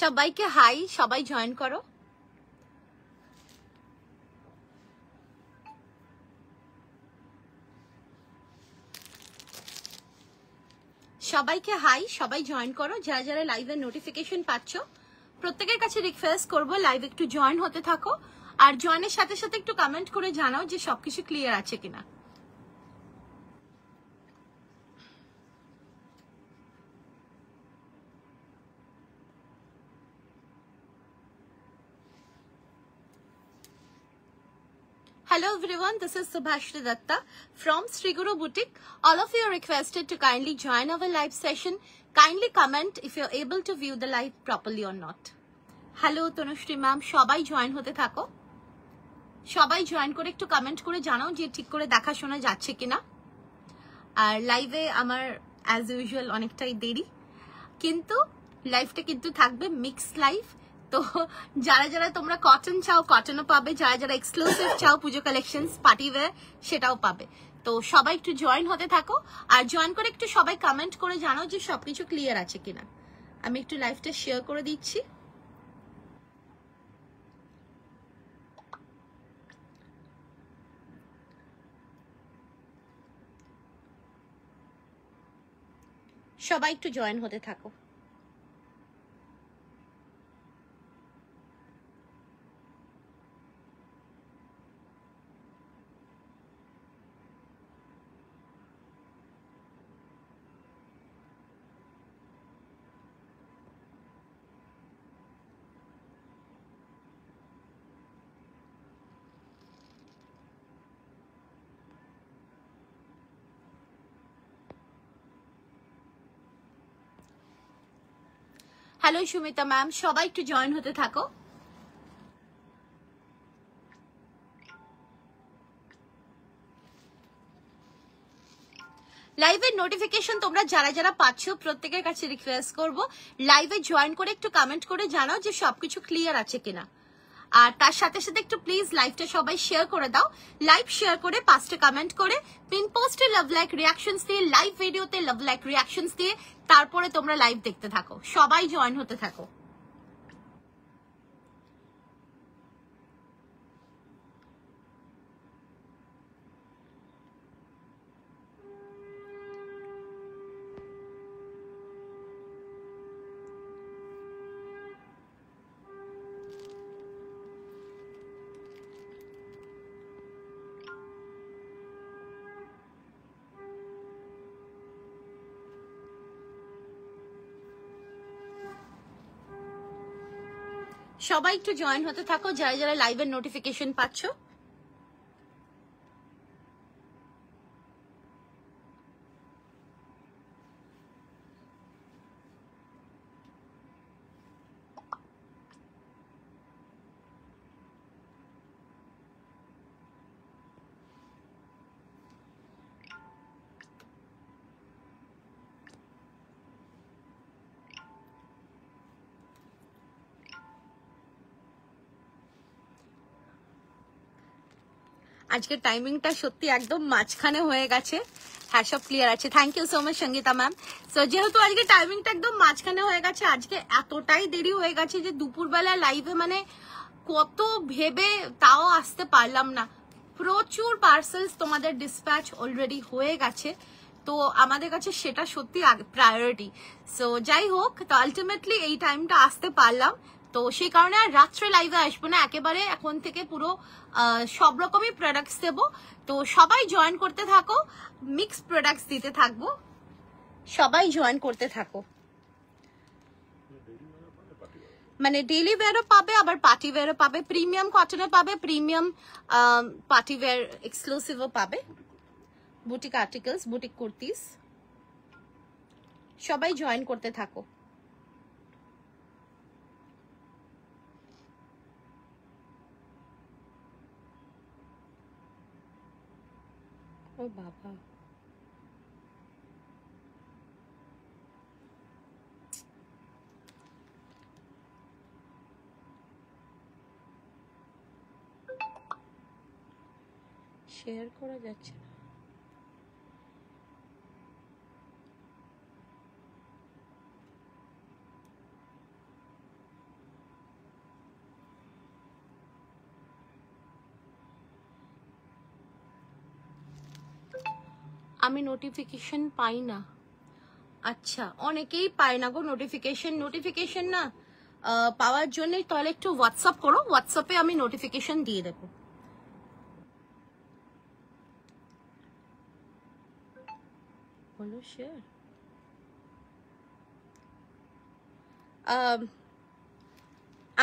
সবাইকে হাই, সবাই জয়েন করো। সবাইকে হাই, সবাই জয়েন করো। যারা যারা লাইভের নোটিফিকেশন পাচ্ছ প্রত্যেকের কাছে রিকোয়েস্ট করব লাইভ একটু জয়েন হতে থাকো, আর জয়েনের সাথে সাথে একটু কমেন্ট করে জানাও যে সবকিছু ক্লিয়ার আছে কিনা। Hello everyone, this is Subhashri Datta from Sri Guru Boutique. All of you are requested to kindly join our live session. Kindly comment if you're able to view the live properly or not. Hello Tanushri ma'am, সবাই join হতে থাকো। সবাই join করে একটু comment করে জানাও যে ঠিক করে দেখা শোনা যাচ্ছে কিনা। আর লাইভে আমার অ্যাজ ইউজুয়াল অনেকটাই দেরি, কিন্তু লাইভটা কিন্তু থাকবে মিক্স লাইভ। তো যারা যারা তোমরা কটন চাও কটনও পাবে, যারা যারা এক্সক্লুসিভ চাও পুজো কালেকশনস পার্টি ওয়্যার সেটাও পাবে। তো সবাই একটু জয়েন হতে থাকো, আর জয়েন করে একটু সবাই কমেন্ট করে জানাও যে সবকিছু ক্লিয়ার আছে কিনা। আমি একটু লাইভটা শেয়ার করে দিচ্ছি। সবাই একটু জয়েন হতে থাকো। হ্যালো সুমিতা ম্যাম, সবাই একটু জয়েন হতে থাকো। লাইভের নোটিফিকেশন তোমরা যারা যারা পাচ্ছ প্রত্যেকের কাছে রিকোয়েস্ট করব লাইভে জয়েন করে একটু কমেন্ট করে জানাও যে সবকিছু ক্লিয়ার আছে কিনা। আর তার সাথে সাথে একটু প্লিজ লাইভটা সবাই শেয়ার করে দাও। লাইভ শেয়ার করে 5টা কমেন্ট করে পিন পোস্টে লাভ লাইক রিঅ্যাকশনস দিয়ে, লাইভ ভিডিওতে লাভ লাইক রিঅ্যাকশনস দিয়ে তারপরে তোমরা লাইভ দেখতে থাকো। সবাই জয়েন হতে থাকো। সবাই একটু জয়েন হতে থাকো যারা যারা লাইভের নোটিফিকেশন পাচ্ছ। আজকের টাইমিংটা সত্যি একদম মাঝখানে হয়ে গেছে। হ্যাঁ, সব ক্লিয়ার আছে। Thank you so much Sangeeta ma'am. So যেহেতু আজকে টাইমিংটা একদম মাঝখানে হয়ে গেছে, আজকে এতটাই দেরি হয়ে গেছে যে দুপুরবেলা লাইভে মানে কত ভেবে তাও আসতে পারলাম না। প্রচুর পার্সেলস তোমাদের ডিসপ্যাচ অলরেডি হয়ে গেছে, তো আমাদের কাছে সেটা সত্যি প্রায়োরিটি। সো যাই হোক, তো আলটিমেটলি এই টাইমটা আসতে পারলাম, তো সেই কারণে আর রাত্রে লাইভে আসবো না, একেবারে এখন থেকে পুরো সব রকমই প্রোডাক্টস দেবো। তো সবাই জয়েন করতে থাকো, মিক্স প্রোডাক্টস দিতে থাকবো, সবাই জয়েন করতে থাকো। মানে ডেইলি ওয়্যারও পাবে, আবার পার্টি ওয়্যারও পাবে, প্রিমিয়াম কটনও পাবে, প্রিমিয়াম পার্টি ওয়্যার এক্সক্লুসিভও পাবে, বুটিক আর্টিকেলস, বুটিক কুর্তিস। সবাই জয়েন করতে থাকো। ও বাবা, শেয়ার করা যাচ্ছে না। আমি নোটিফিকেশন পাই না। আচ্ছা, অনেকেই পায় না গো নোটিফিকেশন না পাওয়ার জন্যই তাহলে একটু হোয়াটসঅ্যাপ করো, হোয়াটসঅ্যাপে আমি নোটিফিকেশন দিয়ে দেবো। বলো শেয়ার।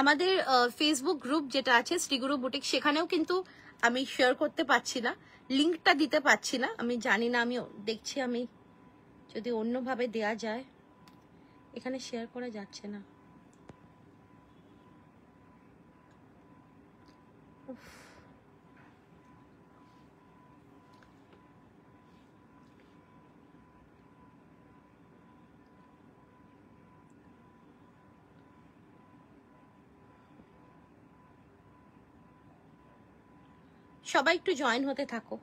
আমাদের ফেসবুক গ্রুপ যেটা আছে শ্রীগুরু বুটিক, সেখানেও কিন্তু আমি শেয়ার করতে পারছি না, লিঙ্কটা দিতে পারছি না। আমি জানি না, আমি দেখছি আমি যদি অন্যভাবে দেয়া যায়। এখানে শেয়ার করা যাচ্ছে না। সবাই একটু জয়েন হতে থাকো।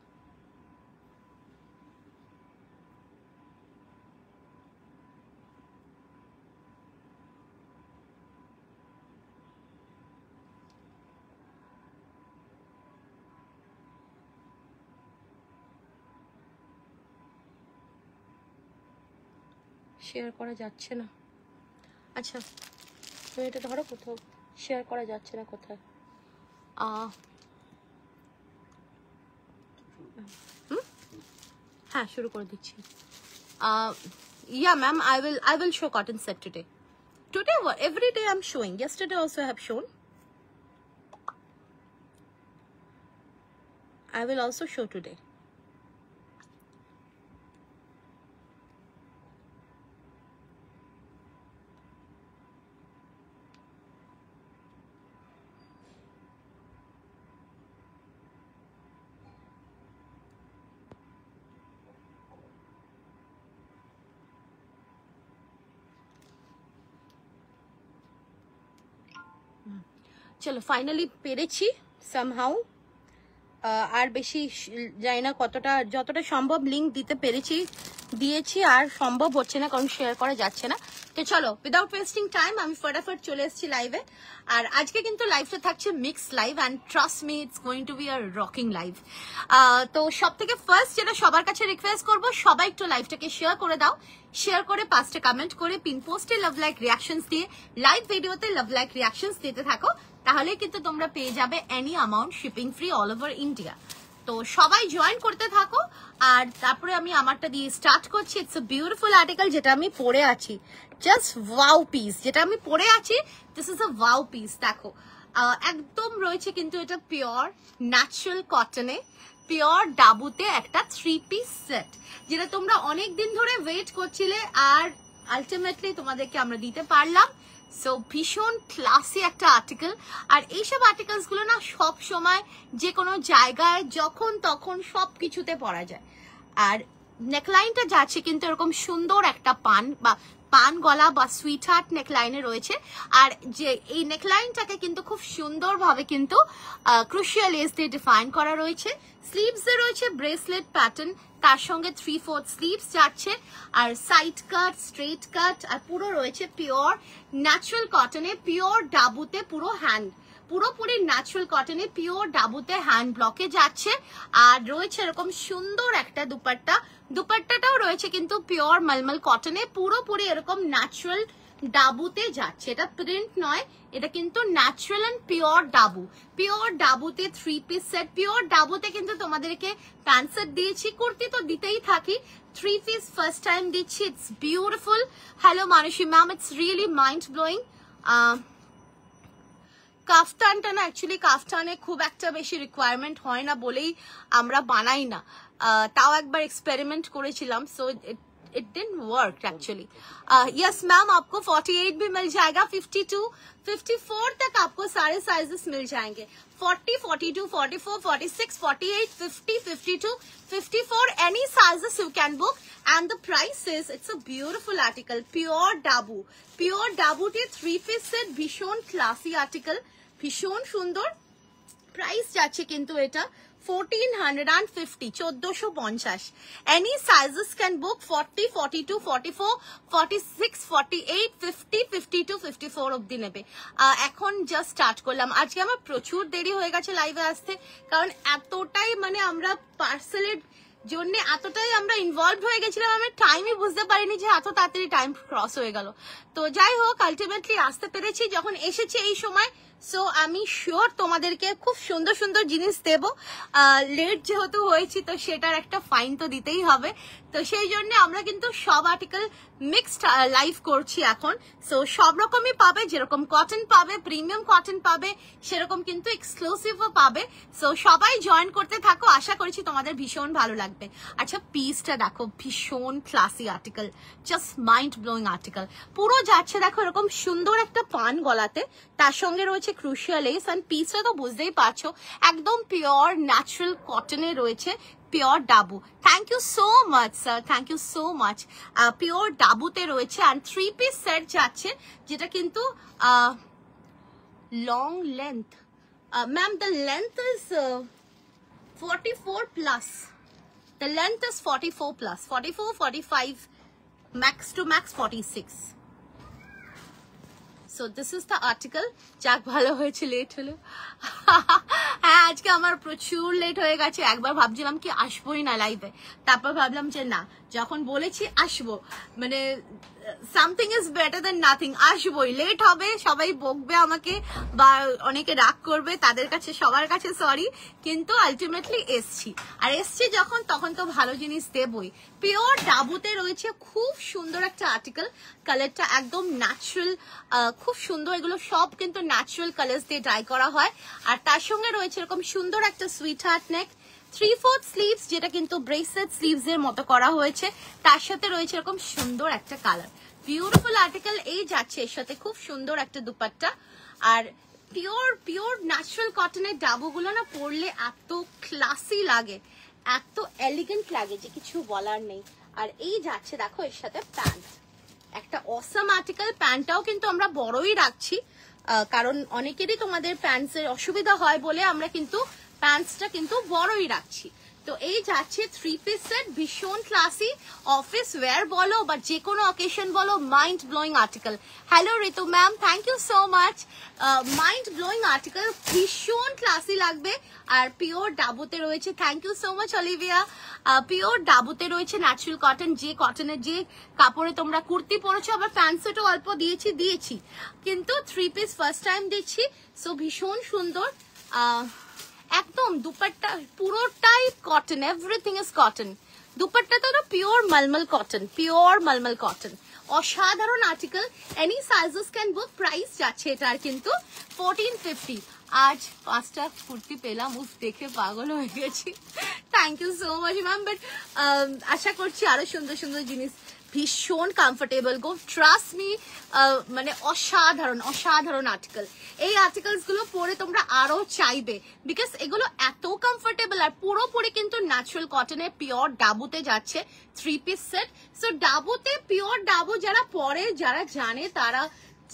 শেয়ার করা যাচ্ছে না। আচ্ছা, তুমি এটা ধরো, কোথাও শেয়ার করা যাচ্ছে না কোথায়। হ্যাঁ, শুরু করে দিচ্ছি। Yeah, ma'am, I will show cotton set today. Today, what? Every day I'm showing. Yesterday also I have shown. I will also show today. চলো, ফাইনালি পেরেছি সামহাউ। আর বেশি জানি না কতটা, যতটা সম্ভব লিঙ্ক দিতে পেরেছি দিয়েছি, আর সম্ভব হচ্ছে না কারণ শেয়ার করা যাচ্ছে না। তো চলো, উইদাউট ওয়েস্টিং টাইম আমি ফটাফট চলে এসেছি লাইভে। আর আজকে কিন্তু লাইভটা থাকছে mix live, and trust me, it's going to be a rocking live. তো সব থেকে ফার্স্ট যেটা সবার কাছে রিকোয়েস্ট করবো, সবাই একটু লাইভটাকে শেয়ার করে দাও। শেয়ার করে 5টা কমেন্ট করে পিন পোস্টে লাভ লাইক রিয়াকশনস দিয়ে লাইভ ভিডিওতে লাভ লাইক রিয়াকশনস দিতে থাকো, তাহলে কিন্তু তোমরা পেয়ে যাবে any amount shipping free all over India. তো সবাই জয়েন করতে থাকো। আর তারপরে আমি আমারটা দিয়ে স্টার্ট করছি। ইটস আ বিউটিফুল আর্টিকেল যেটা আমি পরে আছি, জাস্ট ওয়াও পিস যেটা আমি পরে আছি। This is a wow piece. দেখো, একদম রয়েছে কিন্তু এটা পিওর ন্যাচারাল কটনে, পিওর ডাবুতে একটা 3 পিস সেট, যেটা তোমরা অনেক দিন ধরে ওয়েট করছিলে, আর আলটিমেটলি তোমাদেরকে আমরা দিতে পারলাম। সো ভীষণ ক্লাসি একটা আর্টিকেল। আর এইসব আর্টিকেলস গুলো না সব সময় যে কোনো জায়গায় যখন তখন সব কিছুতে পরা যায়। আর নেকলাইনটা যাচ্ছে কিন্তু এরকম সুন্দর একটা পান গলা বা সুইট হার্ট নেকলাইনে রয়েছে। আর যে এই নেকলাইনটাকে কিন্তু খুব সুন্দরভাবে কিন্তু ক্রুশিয়াল লেস দিয়ে ডিফাইন করা রয়েছে। স্লিভস এ রয়েছে ব্রেসলেট প্যাটার্ন, তার সঙ্গে 3/4 স্লিভস যাচ্ছে, আর সাইড কাট, স্ট্রেট কাট, আর পুরো রয়েছে পিওর ন্যাচারাল কটনে, পিওর ডাবুতে, পুরোপুরি ন্যাচারাল কটনে পিওর ডাবুতে হ্যান্ড ব্লকে যাচ্ছে। আর রয়েছে এরকম সুন্দর একটা দুপাট্টাটাও রয়েছে কিন্তু পিওর মলমল কটনে, পুরোপুরি এরকম ন্যাচারাল ডাবুতে যাচ্ছে। এটা প্রিন্ট নয়, এটা কিন্তু ন্যাচারাল এন্ড পিওর ডাবুতে 3 পিস সেট। পিওর ডাবুতে কিন্তু তোমাদেরকে প্যান্ট সেট দিয়েছি, কুর্তি তো দিতেই থাকি, 3 পিস ফার্স্ট টাইম দিচ্ছি। It's beautiful. Hello Manasi ma'am, it's really mind blowing. কাফতানটা না, অ্যাকচুয়ালি কাফতানে খুব একটা বেশি রিকোয়ারমেন্ট হয় না বলেই আমরা বানাই না। তাও একবার এক্সপেরিমেंट করেছিলাম, सो it didn't work actually. Yes ma'am, आपको 48 भी मिल जाएगा, 52 54 तक आपको सारे साइजेस मिल जाएंगे। 40 42 44 46 48 50 52 54 any sizes you can book, and the price is, it's a beautiful article, pure dabu te 3 piece set, ভীষণ ক্লাসি আর্টিকেল, ভীষণ সুন্দর। প্রাইস যাচ্ছে কিন্তু এটা 1450, 1450। Any sizes can book, 40 42 44 46 48 50 52 54 অবধি নেবে। এখন জাস্ট স্টার্ট করলাম। আজকে আমার প্রচুর দেরি হয়ে গেছে লাইভে আসতে, কারণ এতটাই মানে আমরা পার্সেলের জন্য এতটাই আমরা ইনভলভ হয়ে গেছিলাম, আমরা টাইমই বুঝতে পারিনি যে এত তাড়াতাড়ি টাইম ক্রস হয়ে গেল। তো যাই হোক, আলটিমেটলি আসতে পেরেছি, যখন এসেছি এই সময়। সো আমি শিওর তোমাদেরকে খুব সুন্দর সুন্দর জিনিস দেব। লেট যেহেতু হয়েছি তো সেটার একটা ফাইন তো দিতেই হবে। তো সেই জন্য আমরা কিন্তু সব আর্টিকেল মিক্সড লাইভ করছি এখন। সো সব রকমই পাবে, যেরকম কটন পাবে, প্রিমিয়াম কটন পাবে, সেরকম কিন্তু এক্সক্লুসিভও পাবে। সো সবাই জয়েন করতে থাকো, আশা করছি তোমাদের ভীষণ ভালো লাগবে। আচ্ছা পিসটা দেখো, ভীষণ classy article, just mind blowing article. পুরো যাচ্ছে দেখো এরকম সুন্দর একটা পান গলাতে, তার সঙ্গে রয়েছে ক্রুশিয়াল লেস। এন্ড পিসটা তো বুঝতেই পারছো একদম পিওর ন্যাচারাল কটনে রয়েছে, pure dabu. Thank you so much sir, thank you so much. Pure ডাবুতে রয়েছে অ্যান্ড 3 পিস সেট যাচ্ছে, যেটা কিন্তু long length. Ma'am the length is 44 plus, the length is 44 plus, 44, 45, max to max 46. So this is the article. যাক ভালো হয়েছে late হলো। হ্যাঁ আজকে আমার প্রচুর লেট হয়ে গেছে। একবার ভাবছিলাম কি আসবোই না লাইভে, তারপর ভাবলাম যে না, যখন বলেছি আসবো, মানে something is better than nothing, আসবোই। লেট হবে, সবাই বকবে আমাকে বা অনেকে রাগ করবে, তাদের কাছে সবার কাছে সরি, কিন্তু আলটিমেটলি এসছি। আর এসছি যখন, তখন তো ভালো জিনিস দেবই। পিওর ডাবুতে রয়েছে খুব সুন্দর একটা আর্টিকেল, কালারটা একদম ন্যাচারাল, খুব সুন্দর। এগুলো সব কিন্তু ন্যাচারাল কালার্স দিয়ে ডাই করা হয়। আর তার সঙ্গে রয়েছে এরকম সুন্দর একটা সুইট হার্ট নেক, 3/4 স্লিভস, যেটা কিন্তু ব্রেসলেট স্লিভস এর মতো করা হয়েছে। তার সাথে রয়েছে এরকম সুন্দর একটা কালার, বিউটিফুল আর্টিকেল। এই যাচ্ছে এর সাথে খুব সুন্দর একটা দুপাট্টা। আর পিওর ন্যাচারাল কটনের ডাবুগুলো না পরলে এত ক্লাসি লাগে, এত এলিগেন্ট লাগে যে কিছু বলার নেই। আর এই যাচ্ছে দেখো এর সাথে প্যান্ট, একটা অসাম আর্টিকেল। প্যান্টটাও কিন্তু আমরা বড়ই রাখছি, কারণ অনেকেরই তোমাদের প্যান্টসের অসুবিধা হয় বলে আমরা কিন্তু প্যান্টসটা কিন্তু বড়ই রাখছি। তো এই যাচ্ছে 3 পিস সেট, ভীষণ ক্লাসি, অফিস ওয়্যার বলো বা যে কোনো অকেশন বলো, mind blowing article. Hello Ritu ma'am, thank you so much. Mind blowing article, ভীষণ ক্লাসি লাগবে। আর পিওর ডাবুতে রয়েছে, thank you so much Olivia. Pure ডাবুতে রয়েছে ন্যাচারাল কটন, যে কটনের যে কাপড়ে তোমরা কুর্তি পরেছো, আবার প্যান্ট সেটও অল্প দিয়েছি, কিন্তু 3 পিস ফার্স্ট টাইম দিচ্ছি। সো ভীষণ সুন্দর, একদম দুপাট্টা পুরোটাই কটন, এভরিথিং ইজ কটন। দুপাট্টাটা তো পিওর মলমল কটন, পিওর মলমল কটন, অসাধারণ article. Any sizes can book. Price যাচ্ছে এটার কিন্তু 1450। আজ 5টা কুর্তি পেলাম, উফ দেখে পাগল হয়ে গেছি। Thank you so much ma'am. But আশা করছি আরো সুন্দর সুন্দর জিনিস, ভীষণ কমফোর্টেবল, গো ট্রাস্ট মি, মানে অসাধারণ আর্টিকেল। এই আর্টিকেলস গুলো পরে তোমরা আরো চাইবে, বিকজ এগুলো এত কমফোর্টেবল আর পুরোপুরি কিন্তু ন্যাচারাল কটনের পিওর ডাবুতে যাচ্ছে 3 পিস সেট। সো ডাবুতে, পিওর ডাবু যারা পরে, যারা জানে, তারা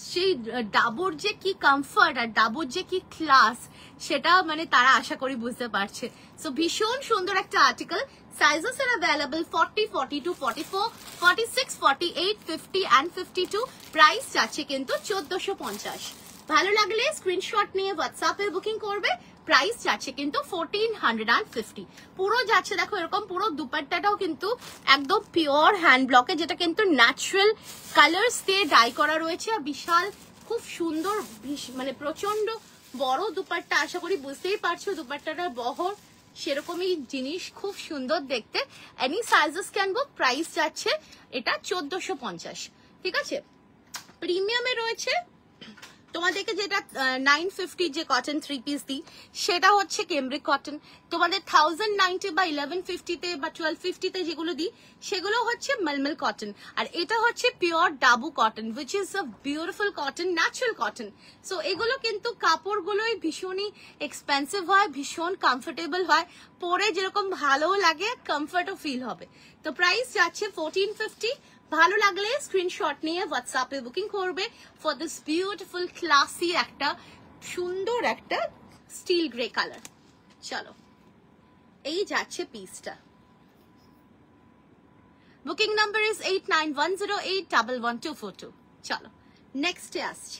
সেই ডাবুর যে কি কমফর্ট আর ডাবুর যে কি ক্লাস, সেটা মানে তারা আশা করি বুঝতে পারছে। সো ভীষণ সুন্দর একটা article. Sizes are available 40, 42, 44, 46, 48, 50 and 52. Price যাচ্ছে কিন্তু 1450। ভালো লাগলে স্ক্রিনশট নিয়ে হোয়াটসঅ্যাপে বুকিং করবে। প্রাইস যাচ্ছে কিন্তু 1450। পুরো যাচ্ছে দেখো এরকম, পুরো দুপাট্টাটাও কিন্তু একদম পিওর হ্যান্ড ব্লকে, যেটা কিন্তু ন্যাচারাল কালার্স দিয়ে ডাই করা রয়েছে। আর বিশাল খুব সুন্দর, মানে প্রচন্ড বড় দুপাট্টা, আশা করি বুঝতেই পারছো দুপাট্টাটার বহর, সেরকমই জিনিস, খুব সুন্দর দেখতে। Any sizes can book. Price যাচ্ছে এটা 1450, ঠিক আছে। প্রিমিয়ামে রয়েছে তোমাদেরকে যেটা 950 যে কটন 3 পিস দিই, সেটা হচ্ছে কেমব্রিক কটন। তোমাদের 1090 বা 1150-তে বা 1250-তে যেগুলো দিই, সেগুলো হচ্ছে মলমল কটন। আর এটা হচ্ছে pure dabu cotton, which is a beautiful cotton, natural cotton. So এগুলো কিন্তু কাপড়গুলোই ভীষণই এক্সপেন্সিভ হয়, ভীষণ কমফোর্টেবল হয়, পরে যেরকম ভালো লাগে, কমফোর্টও ফিল হবে। তো প্রাইস যাচ্ছে 1450। ভালো লাগলে স্ক্রিনশট নিয়ে হোয়াটসঅ্যাপে বুকিং করবে ফর দিস বিউটিফুল ক্লাসি একটা সুন্দর একটা স্টিল গ্রে কালার। চলো এই যাচ্ছে পিসটা। Booking number is 8910811242। চলো নেক্সটে আসছি।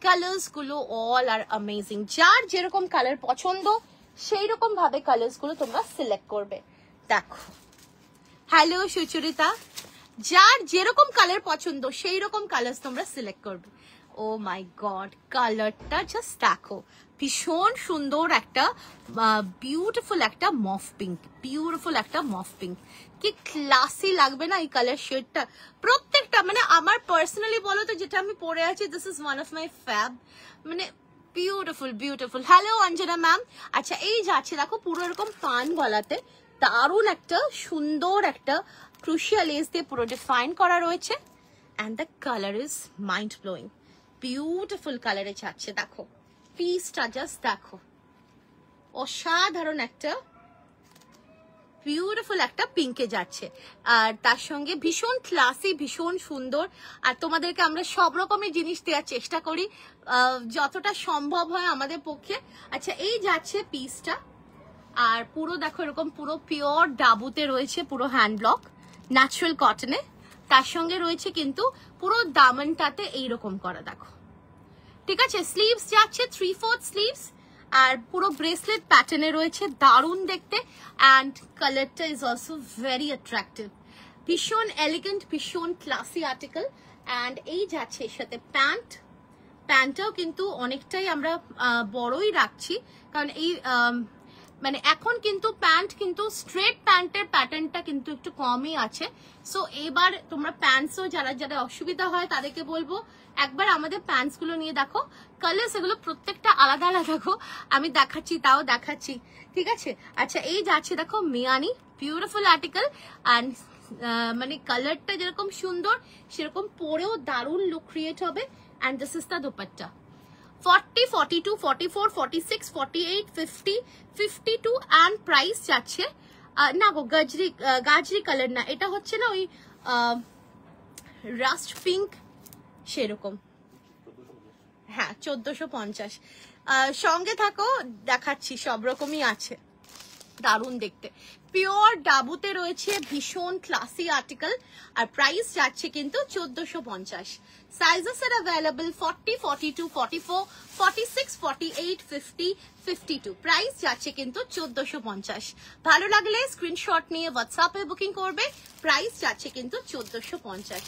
কালার্স গুলো অল আর অ্যামেজিং, যার যেরকম কালার পছন্দ সেই রকম ভাবে কালার্স গুলো তোমরা সিলেক্ট করবে। দেখো, হ্যালো সুচরিতা, যার যেরকম কালার পছন্দ সেই রকম কালার তোমরা সিলেক্ট করবে। ও মাই গড, কালারটা জাস্ট দেখো, ভীষণ সুন্দর একটা বিউটিফুল একটা মফ পিঙ্ক, বিউটিফুল একটা মফ পিঙ্ক। কি ক্লাসি লাগবে না এই কালার শেডটা, প্রত্যেকটা মানে আমার পার্সোনালি বলো তো যেটা আমি পরে আছি, this is one of my fab, মানে beautiful beautiful. Hello Anjana ma'am. আচ্ছা, এই যাচ্ছে দেখো পুরো এরকম পান গলাতে দারুণ একটা সুন্দর একটা ক্রুশিয়াল লেস দিয়ে পুরো ডিফাইন করা রয়েছে, and the colour is mind blowing, beautiful কালারে যাচ্ছে। দেখো পিসটা জাস্ট দেখো, অসাধারণ একটা বিউটিফুল একটা পিঙ্কে যাচ্ছে, আর তার সঙ্গে ভীষণ ক্লাসি, ভীষণ সুন্দর। আর তোমাদেরকে আমরা সব রকমের জিনিস দেওয়ার চেষ্টা করি যতটা সম্ভব হয় আমাদের পক্ষে। আচ্ছা, এই যাচ্ছে পিসটা, আর পুরো দেখো এরকম পুরো পিওর ডাবুতে রয়েছে, পুরো হ্যান্ড ব্লক ন্যাচারাল কটনে, তার সঙ্গে রয়েছে কিন্তু পুরো দামনটাতে এইরকম করা, দেখো ঠিক আছে। স্লিভস যাচ্ছে 3/4 স্লিভস, আর পুরো ব্রেসলেট প্যাটার্নে রয়েছে, দারুণ দেখতে, অ্যান্ড কালারটা ইজ অলসো ভেরি অ্যাট্রাক্টিভ, ভীষণ এলিগেন্ট, ভীষণ ক্লাসি আর্টিকেল। অ্যান্ড এই যাচ্ছে এর সাথে প্যান্টটাও কিন্তু অনেকটাই আমরা বড়ই রাখছি, কারণ এই মানে এখন কিন্তু প্যান্ট কিন্তু স্ট্রেট প্যান্টের প্যাটার্নটা কিন্তু একটু কমই আছে। সো এবার তোমরা প্যান্টসও যারা যারা অসুবিধা হয় তাদেরকে বলবো একবার আমাদের প্যান্টস গুলো নিয়ে দেখো, কালার এগুলো প্রত্যেকটা আলাদা আলাদা গো, আমি দেখাচ্ছি তাও দেখাচ্ছি, ঠিক আছে। আচ্ছা, এই যাচ্ছে দেখো মিয়ানি, বিউটিফুল আর্টিকেল, অ্যান্ড মানে কালারটা যেরকম সুন্দর সেরকম পরেও দারুণ লুক ক্রিয়েট হবে। And this is the dupatta. 40, 42, 44, 46, 48, 50, 52 and price যাচ্ছে না গো গাজরি কালার না, এটা হচ্ছে না ওই রাস্ট পিঙ্ক সেরকম, হ্যাঁ 1450। সঙ্গে থাকো, দেখাচ্ছি, সব রকমই আছে, দারুণ দেখতে, পিওর ডাবুতে রয়েছে, ভীষণ ক্লাসি আর্টিকেল, আর প্রাইস যাচ্ছে কিন্তু 1450। সাইজেস আর অ্যাভেলেবল 40, 42, 44, 46, 48, 50, 52, প্রাইস যাচ্ছে কিন্তু 1450। ভালো লাগলে স্ক্রিনশট নিয়ে হোয়াটসঅ্যাপে বুকিং করবে, প্রাইস যাচ্ছে কিন্তু 1450।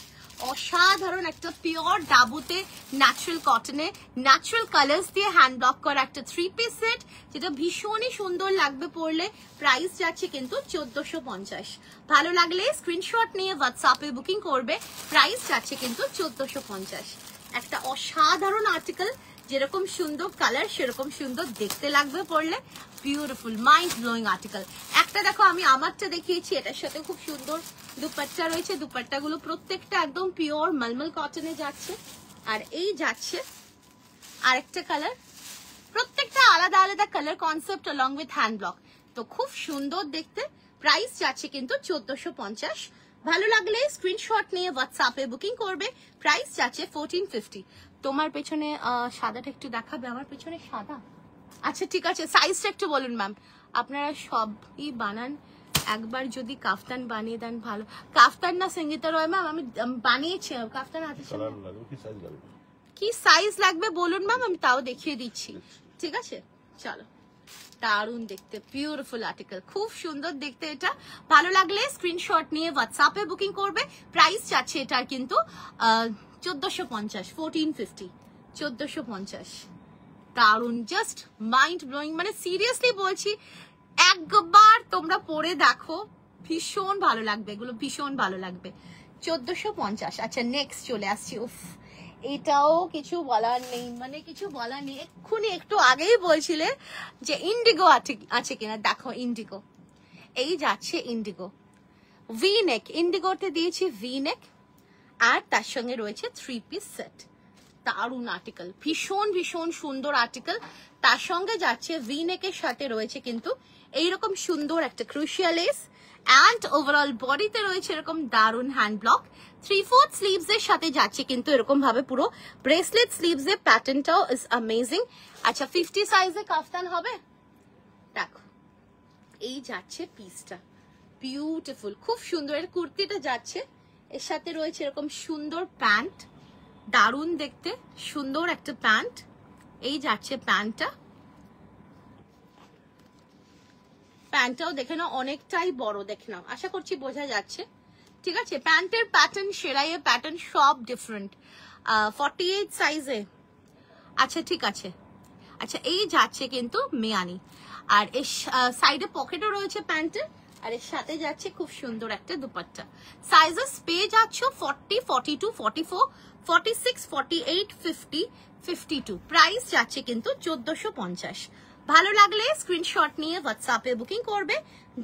অসাধারণ একটা পিওর ডাবুতে ন্যাচারাল কটনে ন্যাচারাল কালার্স দিয়ে হ্যান্ড ব্লক করা একটা 3 পিস সেট, যেটা ভীষণই সুন্দর লাগবে পরলে, প্রাইস যাচ্ছে কিন্তু 1450। ভালো লাগলে স্ক্রিনশট নিয়ে হোয়াটসঅ্যাপে বুকিং করবে, প্রাইস যাচ্ছে কিন্তু 1450। একটা অসাধারণ আর্টিকেল, যেরকম সুন্দর কালার সেরকম সুন্দর দেখতে লাগবে পরলে, বিউটিফুল মাইন্ড ব্লোয়িং আর্টিকেল। একটা দেখো, আমি আমারটা দেখিয়েছি, এটার সাথে খুব সুন্দর দুপাট্টা রয়েছে, দুপাট্টাগুলো প্রত্যেকটা একদম পিওর মলমল কটনে যাচ্ছে। আর এই যাচ্ছে আরেকটা কালার, প্রত্যেকটা আলাদা আলাদা colour concept along with hand block, তো খুব সুন্দর দেখতে, প্রাইস যাচ্ছে কিন্তু 1450। ভালো লাগলে স্ক্রিনশট নিয়ে হোয়াটসঅ্যাপে বুকিং করবে, প্রাইস যাচ্ছে 1450। তোমার পেছনে সাদাটা একটু দেখাবে, আমার পেছনে সাদা, আচ্ছা ঠিক আছে। সাইজটা একটু বলুন ম্যাম, আপনারা সবই বানান, একবার যদি কাফতান বানিয়ে দেন ভালো। কাফতান না সঙ্গীতা রয় ম্যাম, আমি বানিয়েছি কাফতান হাতে, কি সাইজ লাগবে বলুন ম্যাম, আমি তাও দেখিয়ে দিচ্ছি, ঠিক আছে। চলো, দারুণ দেখতে, বিউটিফুল আর্টিকেল, খুব সুন্দর দেখতে। এটা ভালো লাগলে স্ক্রিনশট নিয়ে হোয়াটসঅ্যাপে বুকিং করবে, প্রাইস যাচ্ছে এটার কিন্তু 1450, 1450, 1450। দারুণ, জাস্ট মাইন্ড ব্লোয়িং, মানে সিরিয়াসলি বলছি, একবার তোমরা পরে দেখো, ভীষণ ভালো লাগবে এগুলো, ভীষণ ভালো লাগবে। 1450। আচ্ছা, নেক্সট চলে আসছি। উফ, এটাও কিছু বলার নেই, মানে কিছু বলার নেই। এক্ষুনি একটু আগেই বলছিলে যে ইন্ডিগো আছে কিনা, দেখো ইন্ডিগো, এই যাচ্ছে ইন্ডিগো, ভি নেক, ইন্ডিগোতে দিয়েছি ভি নেক, আর তার সঙ্গে রয়েছে 3 পিস সেট, দারুণ আর্টিকেল, ভীষণ ভীষণ সুন্দর আর্টিকেল। তার সঙ্গে যাচ্ছে ভি নেকের সাথে রয়েছে কিন্তু এইরকম সুন্দর একটা ক্রুশিয়াল লেস, অ্যান্ড ওভারঅল বডিতে রয়েছে এরকম দারুণ হ্যান্ড ব্লক। 3/4 স্লিভস এর সাথে যাচ্ছে কিন্তু এরকম ভাবে পুরো ব্রেসলেট স্লিভস এর প্যাটার্নটাও ইজ অ্যামেজিং। আচ্ছা, 50 সাইজে কাফতান হবে, দেখো এই যাচ্ছে পিসটা, বিউটিফুল, খুব সুন্দর। এর কুর্তিটা যাচ্ছে, এর সাথে রয়েছে এরকম সুন্দর প্যান্ট, দারুণ দেখতে সুন্দর একটা প্যান্ট, এই যাচ্ছে প্যান্টটা, প্যান্টটাও দেখে নাও, অনেকটাই বড় দেখে নাও, আশা করছি বোঝা যাচ্ছে। ঠিক আছে, প্যান্টের প্যাটার্ন, সেলাইয়ের প্যাটার্ন সব ডিফারেন্ট। 48 সাইজে। আচ্ছা ঠিক আছে, আচ্ছা এই যাচ্ছে কিন্তু মেয়ানি, আর এর সাইডে পকেটও রয়েছে প্যান্টের, আর এর সাথে যাচ্ছে খুব সুন্দর একটা দুপাট্টা। সাইজেস পেয়ে যাচ্ছ 40, 42, 44, 46, 48, 50, 52। প্রাইস যাচ্ছে কিন্তু 1450। ভালো লাগলে স্ক্রিনশট নিয়ে হোয়াটসঅ্যাপে বুকিং করবে,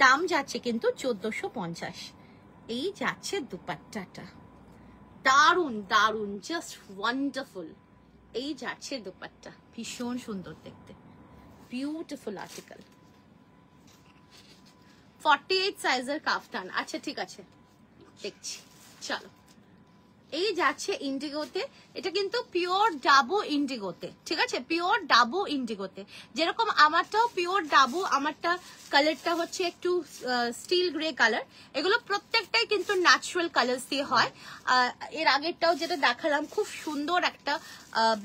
দাম যাচ্ছে কিন্তু 1450। এই যাচ্ছে দুপাট্টাটা, দারুন দারুন, জাস্ট ওয়ান্ডারফুল। এই যাচ্ছে দুপাট্টা, ভীষণ সুন্দর দেখতে, বিউটিফুল আর্টিকেল। 48 সাইজের কাফতান। আচ্ছা ঠিক আছে, দেখছি, চলো। এই যাচ্ছে ইন্ডিগোতে, এটা কিন্তু পিওর ডাবু ইন্ডিগোতে, ঠিক আছে, পিওর ডাবু ইন্ডিগোতে। যেরকম আমারটাও পিওর ডাবু, আমারটা কালারটা হচ্ছে একটু স্টিল গ্রে কালার। এগুলো প্রত্যেকটাই কিন্তু ন্যাচারাল কালার দিয়ে হয়। এর আগেরটাও যেটা দেখালাম খুব সুন্দর একটা,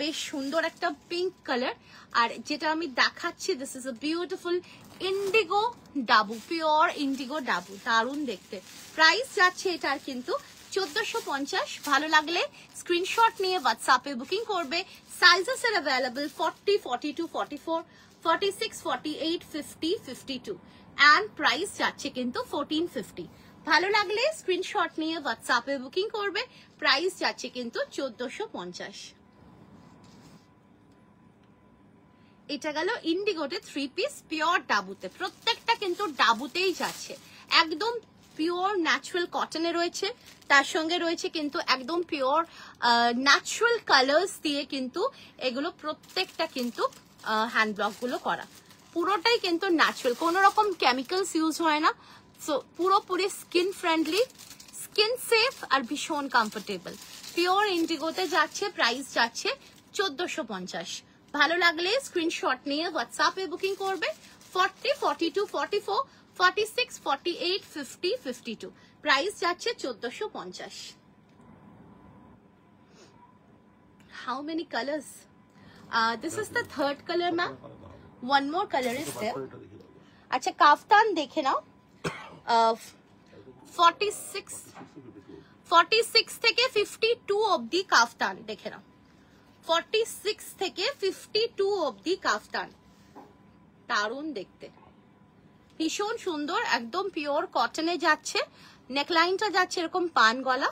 বেশ সুন্দর একটা পিঙ্ক কালার। আর যেটা আমি দেখাচ্ছি, this is a beautiful Indigo dabu, pure Indigo dabu, দারুণ দেখতে। প্রাইস যাচ্ছে এটার কিন্তু 1450। ভালো লাগলে স্ক্রিনশট নিয়ে হোয়াটসঅ্যাপে বুকিং করবে। Sizes are available 40, 42, 44, 46, 48, 50, 52 and price যাচ্ছে কিন্তু 1450। ভালো লাগলে স্ক্রিনশট নিয়ে হোয়াটসঅ্যাপে বুকিং করবে, প্রাইস যাচ্ছে কিন্তু 1450। এটা গেল ইন্ডিগোতে 3 পিস পিওর ডাবুতে, প্রত্যেকটা কিন্তু ডাবুতেই যাচ্ছে, একদম পিওর ন্যাচারাল কটনে রয়েছে, তার সঙ্গে রয়েছে কিন্তু একদম পিওর ন্যাচারাল কালার্স দিয়ে কিন্তু এগুলো প্রত্যেকটা কিন্তু হ্যান্ড ব্লক গুলো করা, পুরোটাই কিন্তু ন্যাচারাল, কোনো রকম কেমিক্যালস ইউজ হয় না। সো পুরোপুরি স্কিন ফ্রেন্ডলি, স্কিন সেফ আর ভীষণ কমফোর্টেবল। পিওর ইন্ডিগোতে যাচ্ছে, প্রাইস যাচ্ছে 1450। ভালো লাগলে স্ক্রিনশট নিয়ে হোয়াটসঅ্যাপে বুকিং করবে। 40, 42, 44, 46, 48, 50, 52 প্রাইস যাচ্ছে 1450। How many colors? This is the third color, ma'am. One more color is there. আচ্ছা কাফতান দেখে নাও, 46 থেকে 52 অবধি কাফতান দেখে নাও, 46 থেকে 52 অবধি কাফতান, দারুণ দেখতে, ভীষণ সুন্দর, একদম পিওর কটনে যাচ্ছে। নেকলাইনটা যাচ্ছে এরকম পান গলা,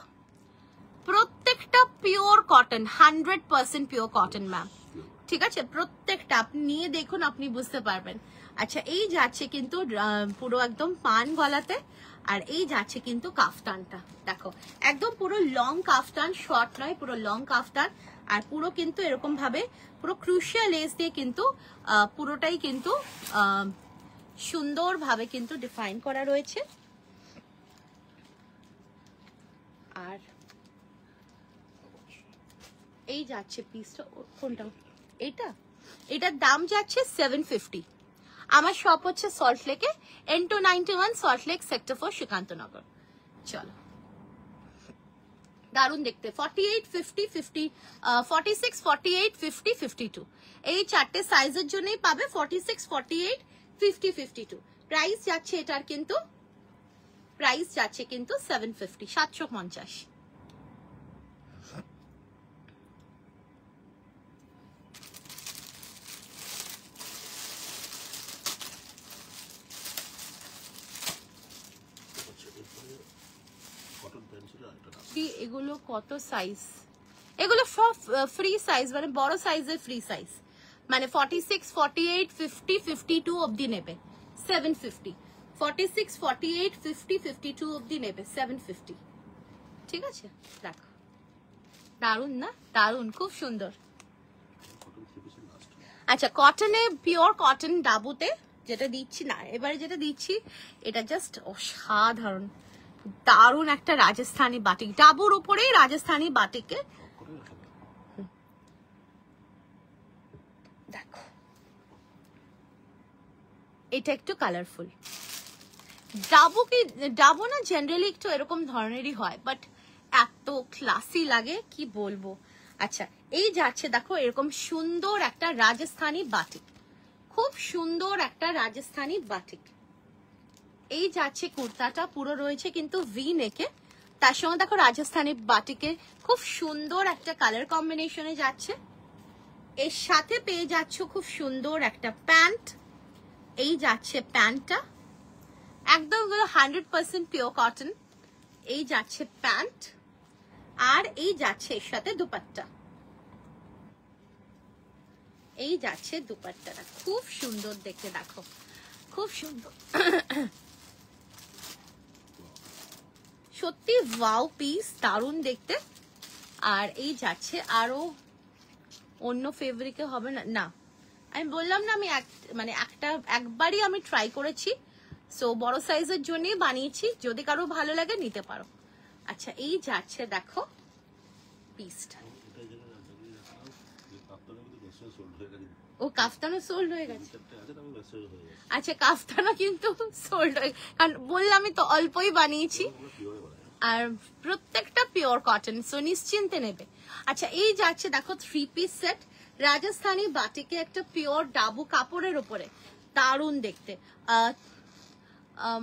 প্রত্যেকটা pure cotton, 100% pure cotton ma'am, ঠিক আছে, প্রত্যেকটা আপনি নিয়ে দেখুন, আপনি বুঝতে পারবেন। আচ্ছা এই যাচ্ছে কিন্তু পুরো একদম পান গলাতে, আর এই যাচ্ছে কিন্তু কাফতানটা দেখো, একদম পুরো লং কাফতান, শর্ট নয়, পুরো লং কাফতান, আর পুরো কিন্তু এরকম ভাবে পুরো ক্রুশিয়াল লেস দিয়ে কিন্তু পুরোটাই কিন্তু সুন্দর ভাবে কিন্তু ডিফাইন করা রয়েছে। আর এই যাচ্ছে পিসটা, কোনটা এইটা, এটার দাম যাচ্ছে 750। আমার শপ হচ্ছে সল্ট লেকে, N291 সল্ট লেক সেক্টর 4 শ্রীকান্তনগর। চলো, দারুণ দেখতে। 48, 50, 50, 46, 48, 50, 52 এই চারটে সাইজের জন্যই পাবে 46, 48, 50, 52। প্রাইস যাচ্ছে এটার কিন্তু, প্রাইস যাচ্ছে কিন্তু 750, 750। এগুলো কত সাইজ, এগুলো সব ফ্রি সাইজ, মানে বড় সাইজের ফ্রি সাইজ, মানে 46, 48, 50, 52 অবধি নেবে 750, 46, 48, 50, 52 অবধি নেবে 750। ঠিক আছে, দেখো দারুন না, দারুন, খুব সুন্দর। আচ্ছা কটনে, পিওর কটন ডাবুতে যেটা দিচ্ছি না, এবারে যেটা দিচ্ছি এটা জাস্ট অসাধারণ, দারুন একটা রাজস্থানী বাটিক, ডাবুর উপরেই রাজস্থানী বাটিকে দেখো, এটা একটু কালারফুল। ডাবু কি, ডাবু না জেনারেলি একটু এরকম ধরনেরই হয়, বাট এত ক্লাসি লাগে কি বলবো। আচ্ছা এই যাচ্ছে দেখো এরকম সুন্দর একটা রাজস্থানী বাটিক, খুব সুন্দর একটা রাজস্থানী বাটিক, এই যাচ্ছে কুর্তাটা, পুরো রয়েছে কিন্তু ভি নেকে, তার সঙ্গে দেখো রাজস্থানি বাটিকের খুব সুন্দর একটা কালার কম্বিনেশনে যাচ্ছে। এর সাথে পেয়ে যাচ্ছ খুব সুন্দর একটা প্যান্ট। এই যাচ্ছে প্যান্টটা, একদম 100% পিওর কটন। এই যাচ্ছে প্যান্ট, আর এই যাচ্ছে এর সাথে দুপাট্টা। এই যাচ্ছে দুপাট্টাটা, খুব সুন্দর দেখতে, দেখো খুব সুন্দর সত্যি ওয়াও পিস, দারুণ দেখতে। আর এই যাচ্ছে আরো অন্য ফেব্রিকে হবে না, না আমি বললাম না আমি মানে একবারই আমি ট্রাই করেছি, সো বড় সাইজের জন্যই বানিয়েছি, যদি কারো ভালো লাগে নিতে পারো। আচ্ছা এই যাচ্ছে দেখো পিসটা, ও কাফতানও সোল্ড হয়ে গেছে। আচ্ছা কাফতানও কিন্তু সোল্ড হয়ে, কারণ বললামই তো অল্পই বানিয়েছি, আর প্রত্যেকটা পিওর কটন, সো নিশ্চিন্তে নেবে। আচ্ছা এই যাচ্ছে দেখো 3 পিস সেট, রাজস্থানি বাটিকে একটা পিওর ডাবু কাপড়ের উপরে, দারুণ দেখতে।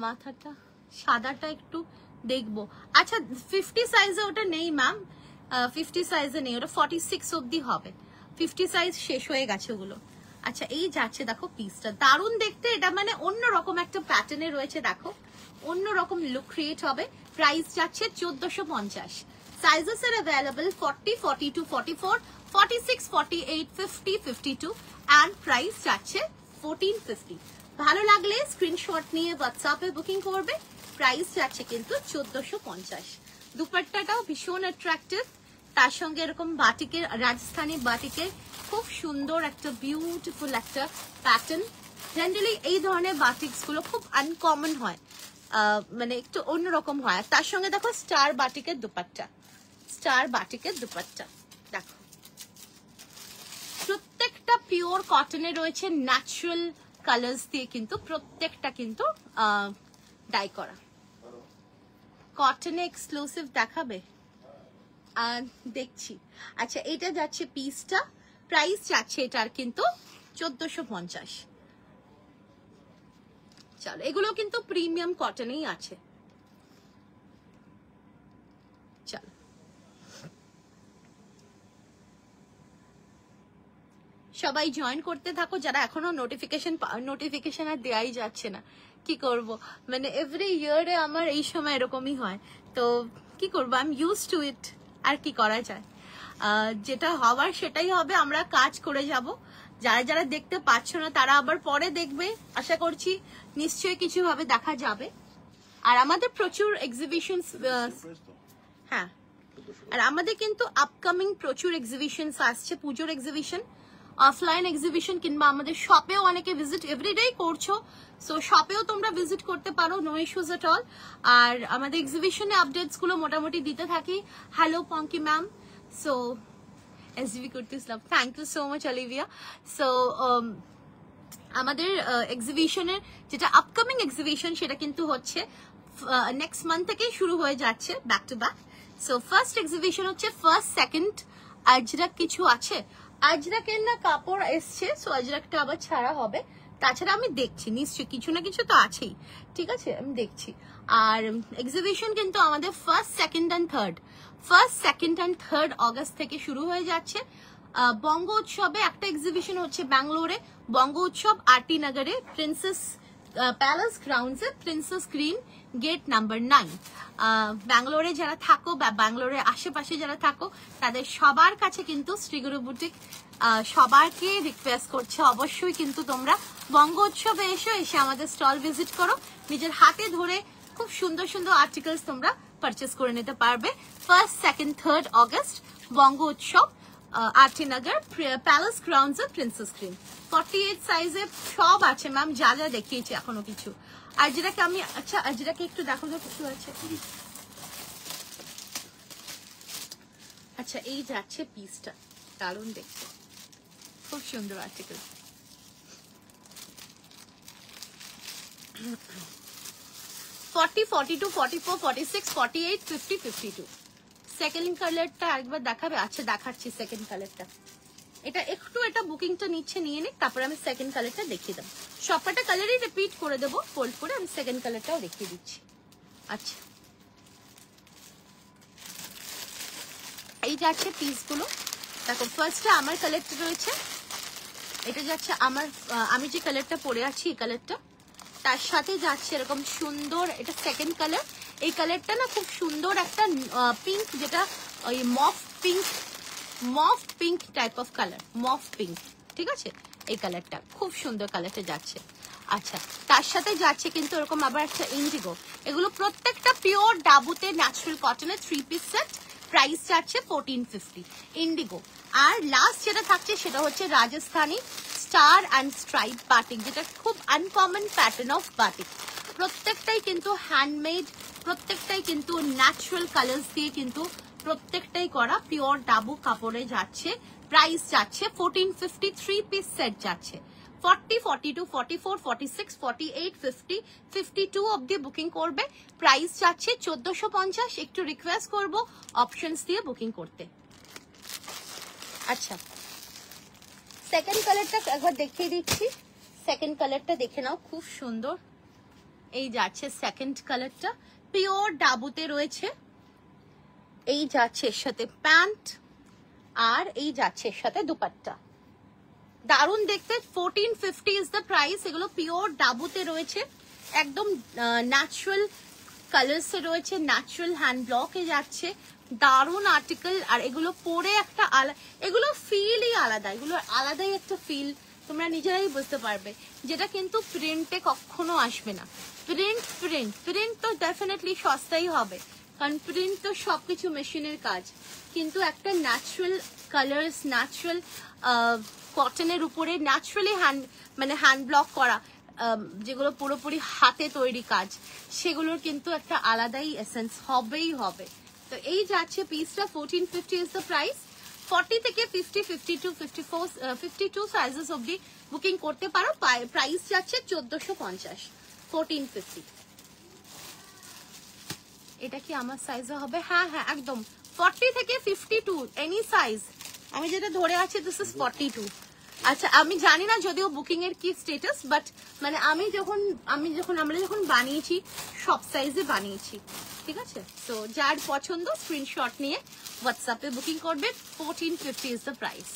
মাথাটা সাদাটা একটু দেখবো। আচ্ছা 50 সাইজে ওটা নেই ম্যাম, 50 সাইজে নেই, ওটা 46 অব্দি হবে, 50 সাইজ শেষ হয়ে গেছে ওগুলো। আচ্ছা এই যাচ্ছে দেখো পিসটা, দারুণ দেখতে, এটা মানে অন্যরকম একটা প্যাটার্নে রয়েছে, দেখো অন্যরকম লুক ক্রিয়েট হবে। প্রাইস যাচ্ছে 1450। সাইজেস এর অ্যাভেলেবল 40, 42, 44, 46, 48, 50, 52 এন্ড প্রাইস যাচ্ছে 1450। ভালো লাগলে স্ক্রিনশট নিয়ে হোয়াটসঅ্যাপে বুকিং করবে। প্রাইস যাচ্ছে কিন্তু 1450। দুপাট্টাটাও ভীষণ অ্যাট্রাক্টিভ, তার সঙ্গে এরকম বাটিকের, রাজস্থানি বাটিকের খুব সুন্দর একটা বিউটিফুল একটা প্যাটার্ন। জেনারেলি এই ধরনের বাটিক্স গুলো খুব আনকমন হয়, মানে একটু অন্যরকম হয়। তার সঙ্গে দেখো স্টার বাটিকের দুপাট্টা, স্টার বাটিকের দুপাট্টা দেখো, প্রত্যেকটা পিওর কটনে রয়েছে, ন্যাচারাল কালার্স দিয়ে কিন্তু প্রত্যেকটা কিন্তু ডাই করা। কটনে এক্সক্লুসিভ দেখাবে, দেখছি। আচ্ছা এটা যাচ্ছে পিসটা, প্রাইস যাচ্ছে এটার কিন্তু 1450। চলো এগুলো কিন্তু প্রিমিয়াম কটনেই আছে। চলো সবাই জয়েন করতে থাকো, যারা এখনো নোটিফিকেশন আর দেয়াই যাচ্ছে না, কি করব, মানে এভরি ইয়ারে আমার এই সময় এরকমই হয়, তো কি করবো, আই এম ইউজ টু ইট, আর কি করা যায়, যেটা হওয়ার সেটাই হবে, আমরা কাজ করে যাব। যারা যারা দেখতে পাচ্ছ না তারা আবার পরে দেখবে, আশা করছি নিশ্চয়ই কিছু ভাবে দেখা যাবে। আর আমাদের প্রচুর এক্সিবিশন, হ্যাঁ, আর আমাদের কিন্তু আপকামিং প্রচুর এক্সিবিশন আসছে, পুজোর এক্সিবিশন, অফলাইন এক্সিবিশন, কিংবা আমাদের শপেও অনেকে ভিজিট এভরিডে করছো, সো শপেও তোমরা ভিজিট করতে পারো, নো ইস্যুজ এট অল। আর আমাদের এক্সিবিশনে আপডেটস গুলো মোটামুটি দিতে থাকি। Hello Pinky ma'am, so SDB kurtis love, thank you so much Olivia. So আমাদের এক্সিবিশনের যেটা আপকামিং এক্সিবিশন, সেটা কিন্তু হচ্ছে নেক্সট মান্থ থেকেই শুরু হয়ে যাচ্ছে, back to back. So first exhibition হচ্ছে 1st, 2nd, আজরাক কিছু আছে, আজরাকের না কাপড় এসছে, সো আজরাকটা আবার ছাড়া হবে। তাছাড়া আমি দেখছি নিশ্চয়ই কিছু না কিছু তো আছেই, ঠিক আছে, আমি দেখছি। আর এক্সিবিশন কিন্তু আমাদের 1st, 2nd and 3rd August থেকে শুরু হয়ে যাচ্ছে। বঙ্গ উৎসবে একটা এক্সিবিশন হচ্ছে ব্যাঙ্গালোরে, বঙ্গ উৎসব আরটি নগরে, প্রিন্সেস প্যালেস গ্রাউন্ডসে, প্রিন্সেস গ্রিন, গেট নাম্বার 9। ব্যাঙ্গালোরে যারা থাকো বা ব্যাঙ্গালোরের আশেপাশে যারা থাকো, তাদের সবার কাছে কিন্তু শ্রীগুরু বুটিক সবাইকে রিকোয়েস্ট করছে, অবশ্যই কিন্তু তোমরা বঙ্গ উৎসবে এসে আমাদের স্টল ভিজিট করো, নিজের হাতে ধরে খুব সুন্দর সুন্দর আর্টিকেলস তোমরা পারচেস করে নিতে পারবে। 1st, 2nd, 3rd অগস্ট বঙ্গ Utsav, RT Nagar, palace grounds, princess green. 48 সাইজে সব আছে ম্যাম, যা যা দেখিয়েছি এখনো কিছু। আজরাকে আমি, আচ্ছা আজরাকে একটু দেখো তো কিছু আছে। আচ্ছা এই যাচ্ছে পিসটা, দারুণ দেখতে, খুব সুন্দর আর্টিকেল। ফর্টি, 42, 44, 46, 48, 50, 52। সেকেন্ড কালারটা একবার দেখাবে? আচ্ছা দেখাচ্ছি সেকেন্ড কালারটা। এটা একটু এটা বুকিংটা নিচ্ছে, নিয়ে নিক, তারপরে আমি সেকেন্ড কালারটা দেখিয়ে দেবো। সবকটা কালারই রিপিট করে দেবো ফোল্ড করে, আমি সেকেন্ড কালারটাও দেখিয়ে দিচ্ছি। আচ্ছা, এই যাচ্ছে পিসগুলো। দেখো ফার্স্টে আমার কালারটা রয়েছে, এটা যাচ্ছে আমার আমি যে কালারটা পরে আছি এই কালারটা, তার সাথে যাচ্ছে এরকম সুন্দর, এটা সেকেন্ড কালার। এই কালারটা না খুব সুন্দর একটা পিঙ্ক, যেটা ওই mauve pink type of colour, mauve pink, ঠিক আছে? এই কালারটা খুব সুন্দর কালারটা যাচ্ছে। আচ্ছা, তার সাথে যাচ্ছে কিন্তু এরকম আবার একটা ইন্ডিগো। এগুলো প্রত্যেকটা পিওর ডাবুতে ন্যাচারাল কটনের 3 পিস সেট, প্রাইস যাচ্ছে 1450 ইন্ডিগো। আর লাস্ট যেটা থাকছে সেটা হচ্ছে Rajasthani star and stripe batik, যেটা খুব আনকমন প্যাটার্ন অফ বাটিক। প্রত্যেকটাই কিন্তু হ্যান্ডমেড, প্রত্যেকটাই কিন্তু ন্যাচারাল কালার্স দিয়ে কিন্তু প্রত্যেকটাই করা, পিওর ডাবু কাপড়ে যাচ্ছে। প্রাইস যাচ্ছে 1450, 3 পিস সেট যাচ্ছে। 40, 42, 44, 46, 48, 50, 52 অব্দি বুকিং করবে। প্রাইস যাচ্ছে 1450। একটু রিকোয়েস্ট করব অপশনস দিয়ে বুকিং করতে। আচ্ছা, সেকেন্ড কালারটা একবার দেখিয়ে দিচ্ছি। সেকেন্ড কালারটা দেখে নাও, খুব সুন্দর। এই যাচ্ছে সেকেন্ড কালারটা, পিওর ডাবুতে রয়েছে। এই যাচ্ছে এর সাথে প্যান্ট, আর এই যাচ্ছে এর সাথে দুপাট্টা। দারুণ দেখতে। 1450 ইজ দ্য প্রাইস। এগুলো পিওর ডাবুতে রয়েছে, একদম ন্যাচারাল কালার্সে রয়েছে, ন্যাচারাল হ্যান্ড ব্লকে যাচ্ছে। দারুণ আর্টিকেল। আর এগুলো পরে একটা এগুলো ফিলই আলাদা, এগুলো আলাদাই একটা ফিল, তোমরা নিজেরাই বুঝতে পারবে, যেটা কিন্তু প্রিন্টে কখনো আসবে না। প্রিন্ট তো ডেফিনেটলি সস্তাই হবে, কারণ প্রিন্ট তো সবকিছু মেশিনের কাজ, কিন্তু একটা ন্যাচারাল কালার্স, ন্যাচারাল কটনের উপরে ন্যাচারালি হ্যান্ড ব্লক করা, যেগুলো পুরোপুরি হাতে তৈরি কাজ, সেগুলোর কিন্তু একটা আলাদাই এসেন্স হবেই হবে। তো এই যাচ্ছে পিসটা 1450 ইজ দ্য প্রাইস। 40 থেকে 50, 52, 54, 52 সাইজেস অবধি বুকিং করতে পারো। প্রাইস যাচ্ছে 1450, 1450। এটা কি আমার সাইজে হবে? হ্যাঁ হ্যাঁ একদম, 40 থেকে 52 এনি সাইজ। আমি যেটা ধরে আছি দিস ইজ 42। আচ্ছা, আমি জানি না যদিও বুকিং এর কি স্ট্যাটাস, বাট মানে আমরা যখন বানিয়েছি সব সাইজে বানিয়েছি, ঠিক আছে? তো যার পছন্দ স্ক্রিনশট নিয়ে হোয়াটসঅ্যাপে বুকিং করবে। 1450 ইজ দ্য প্রাইস।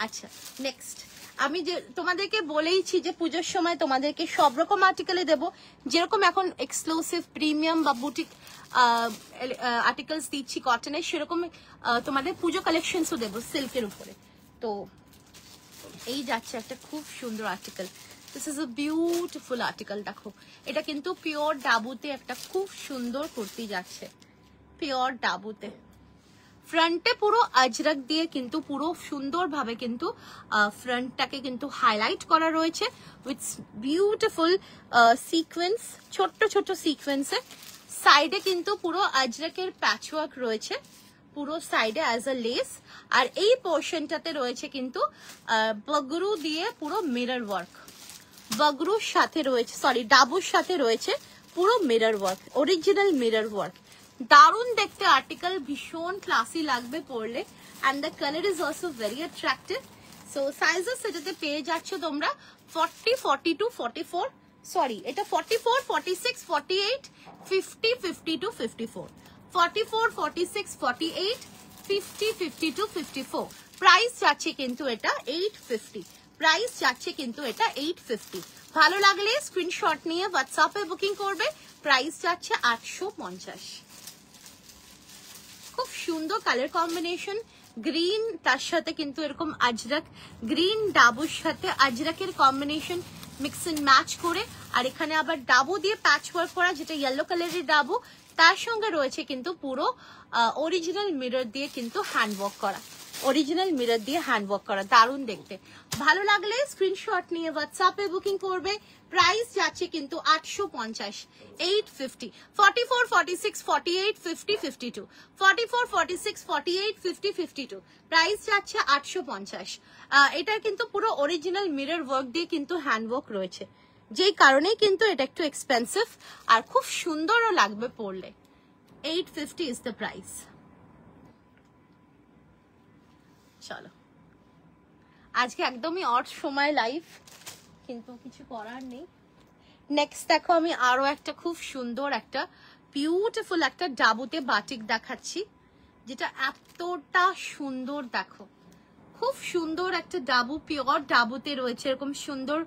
আচ্ছা, নেক্সট আমি যে তোমাদেরকে বলেইছি যে পুজোর সময় তোমাদেরকে সব রকম আর্টিকেলে দেবো, যেরকম এখন এক্সক্লুসিভ প্রিমিয়াম বা বুটিক আর্টিকেলস দিচ্ছি কটনের, সেরকম তোমাদের পুজো কালেকশনসও দেবো সিল্কের উপরে। তো এই যাচ্ছে একটা খুব সুন্দর article, this is a beautiful article. দেখো এটা কিন্তু পিওর ডাবুতে একটা খুব সুন্দর কুর্তি যাচ্ছে, পিওর ডাবুতে। ফ্রন্টে পুরো আজরাক দিয়ে কিন্তু পুরো সুন্দরভাবে কিন্তু ফ্রন্টটাকে কিন্তু হাইলাইট করা রয়েছে উইথ বিউটিফুল সিকোয়েন্স, ছোট্ট ছোট্ট সিকোয়েন্সে। সাইডে কিন্তু পুরো আজরাকের প্যাচওয়ার্ক রয়েছে পুরো সাইডে অ্যাজ আ লেস। আর এই পোর্শনটাতে রয়েছে কিন্তু বগরু দিয়ে পুরো মিরর ওয়ার্ক, বগরুর সাথে রয়েছে, সরি ডাবুর সাথে রয়েছে পুরো mirror work, original mirror work. দারুণ দেখতে আর্টিকেল, ভীষণ ক্লাসি লাগবে পরলে, and the colour is also very attractive. So sizes সেটাতে পেয়ে যাচ্ছ তোমরা 40, 42, 44, সরি এটা 44, 46, 48, 50, 52, 54, 44, 46, 48, 50, 52, 54। প্রাইস যাচ্ছে কিন্তু এটা 850, প্রাইস যাচ্ছে কিন্তু এটা 850। ভালো লাগলে স্ক্রিনশট নিয়ে হোয়াটসঅ্যাপে বুকিং করবে। প্রাইস যাচ্ছে 850। খুব সুন্দর কালার কম্বিনেশন, গ্রিন তার সাথে কিন্তু এরকম আজরাক, গ্রিন ডাবুর সাথে আজরাকের কম্বিনেশন মিক্স এন্ড ম্যাচ করে, আর এখানে আবার ডাবু দিয়ে প্যাচ ওয়ার্ক করা, যেটা ইয়েলো কালারের ডাবু, তার সঙ্গে রয়েছে কিন্তু পুরো অরিজিনাল মিরর দিয়ে কিন্তু হ্যান্ড ওয়ার্ক করা, অরিজিনাল মিরর দিয়ে হ্যান্ড ওয়ার্ক করা। দারুণ দেখতে। ভালো লাগলে স্ক্রিনশট নিয়ে হোয়াটসঅ্যাপে বুকিং করবে। প্রাইস যাচ্ছে কিন্তু 850, 850, 44, 46, 48, 50, 52, 44, 46, 48, 50, 52। প্রাইস যাচ্ছে 850। এটা কিন্তু পুরো অরিজিনাল মিরর ওয়ার্ক দিয়ে কিন্তু হ্যান্ড ওয়ার্ক রয়েছে, যেই কারণে কিন্তু এটা একটু এক্সপেন্সিভ আর খুব সুন্দরও লাগবে পরলে। 850 ইজ দ্য প্রাইস। চলো আজকে একদমই অড সময় লাইভ, কিন্তু কিছু করার নেই। নেক্সট দেখো আমি আরো একটা খুব সুন্দর একটা বিউটিফুল একটা ডাবুতে বাটিক দেখাচ্ছি, যেটা এতটা সুন্দর। দেখো খুব সুন্দর একটা ডাবু, পিওর ডাবুতে রয়েছে এরকম সুন্দর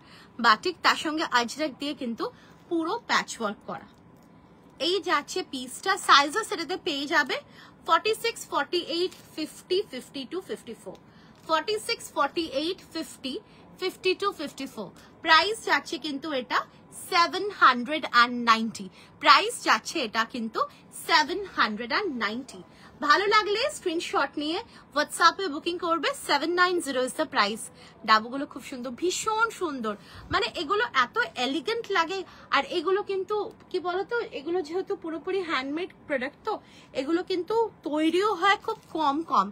বাটিক, তার সঙ্গে আজরাক দিয়ে কিন্তু পুরো প্যাচ ওয়ার্ক করা। এই যাচ্ছে পিসটা, সাইজও সেটাতে পেয়ে যাবে 46, 48, 50, 52, 54, 46, 48, 50, 52, 54। প্রাইস যাচ্ছে কিন্তু এটা 790, প্রাইস যাচ্ছে এটা কিন্তু 790। ভালো লাগলে স্ক্রিনশট নিয়ে হোয়াটসঅ্যাপে বুকিং করবে। 790 ইজ দ্য প্রাইস। ডাবুগুলো খুব সুন্দর, ভীষণ সুন্দর, মানে এগুলো এত এলিগেন্ট লাগে। আর এগুলো কিন্তু কি বলতো, এগুলো যেহেতু পুরোপুরি হ্যান্ডমেড প্রোডাক্ট, তো এগুলো কিন্তু তৈরিও হয় খুব কম।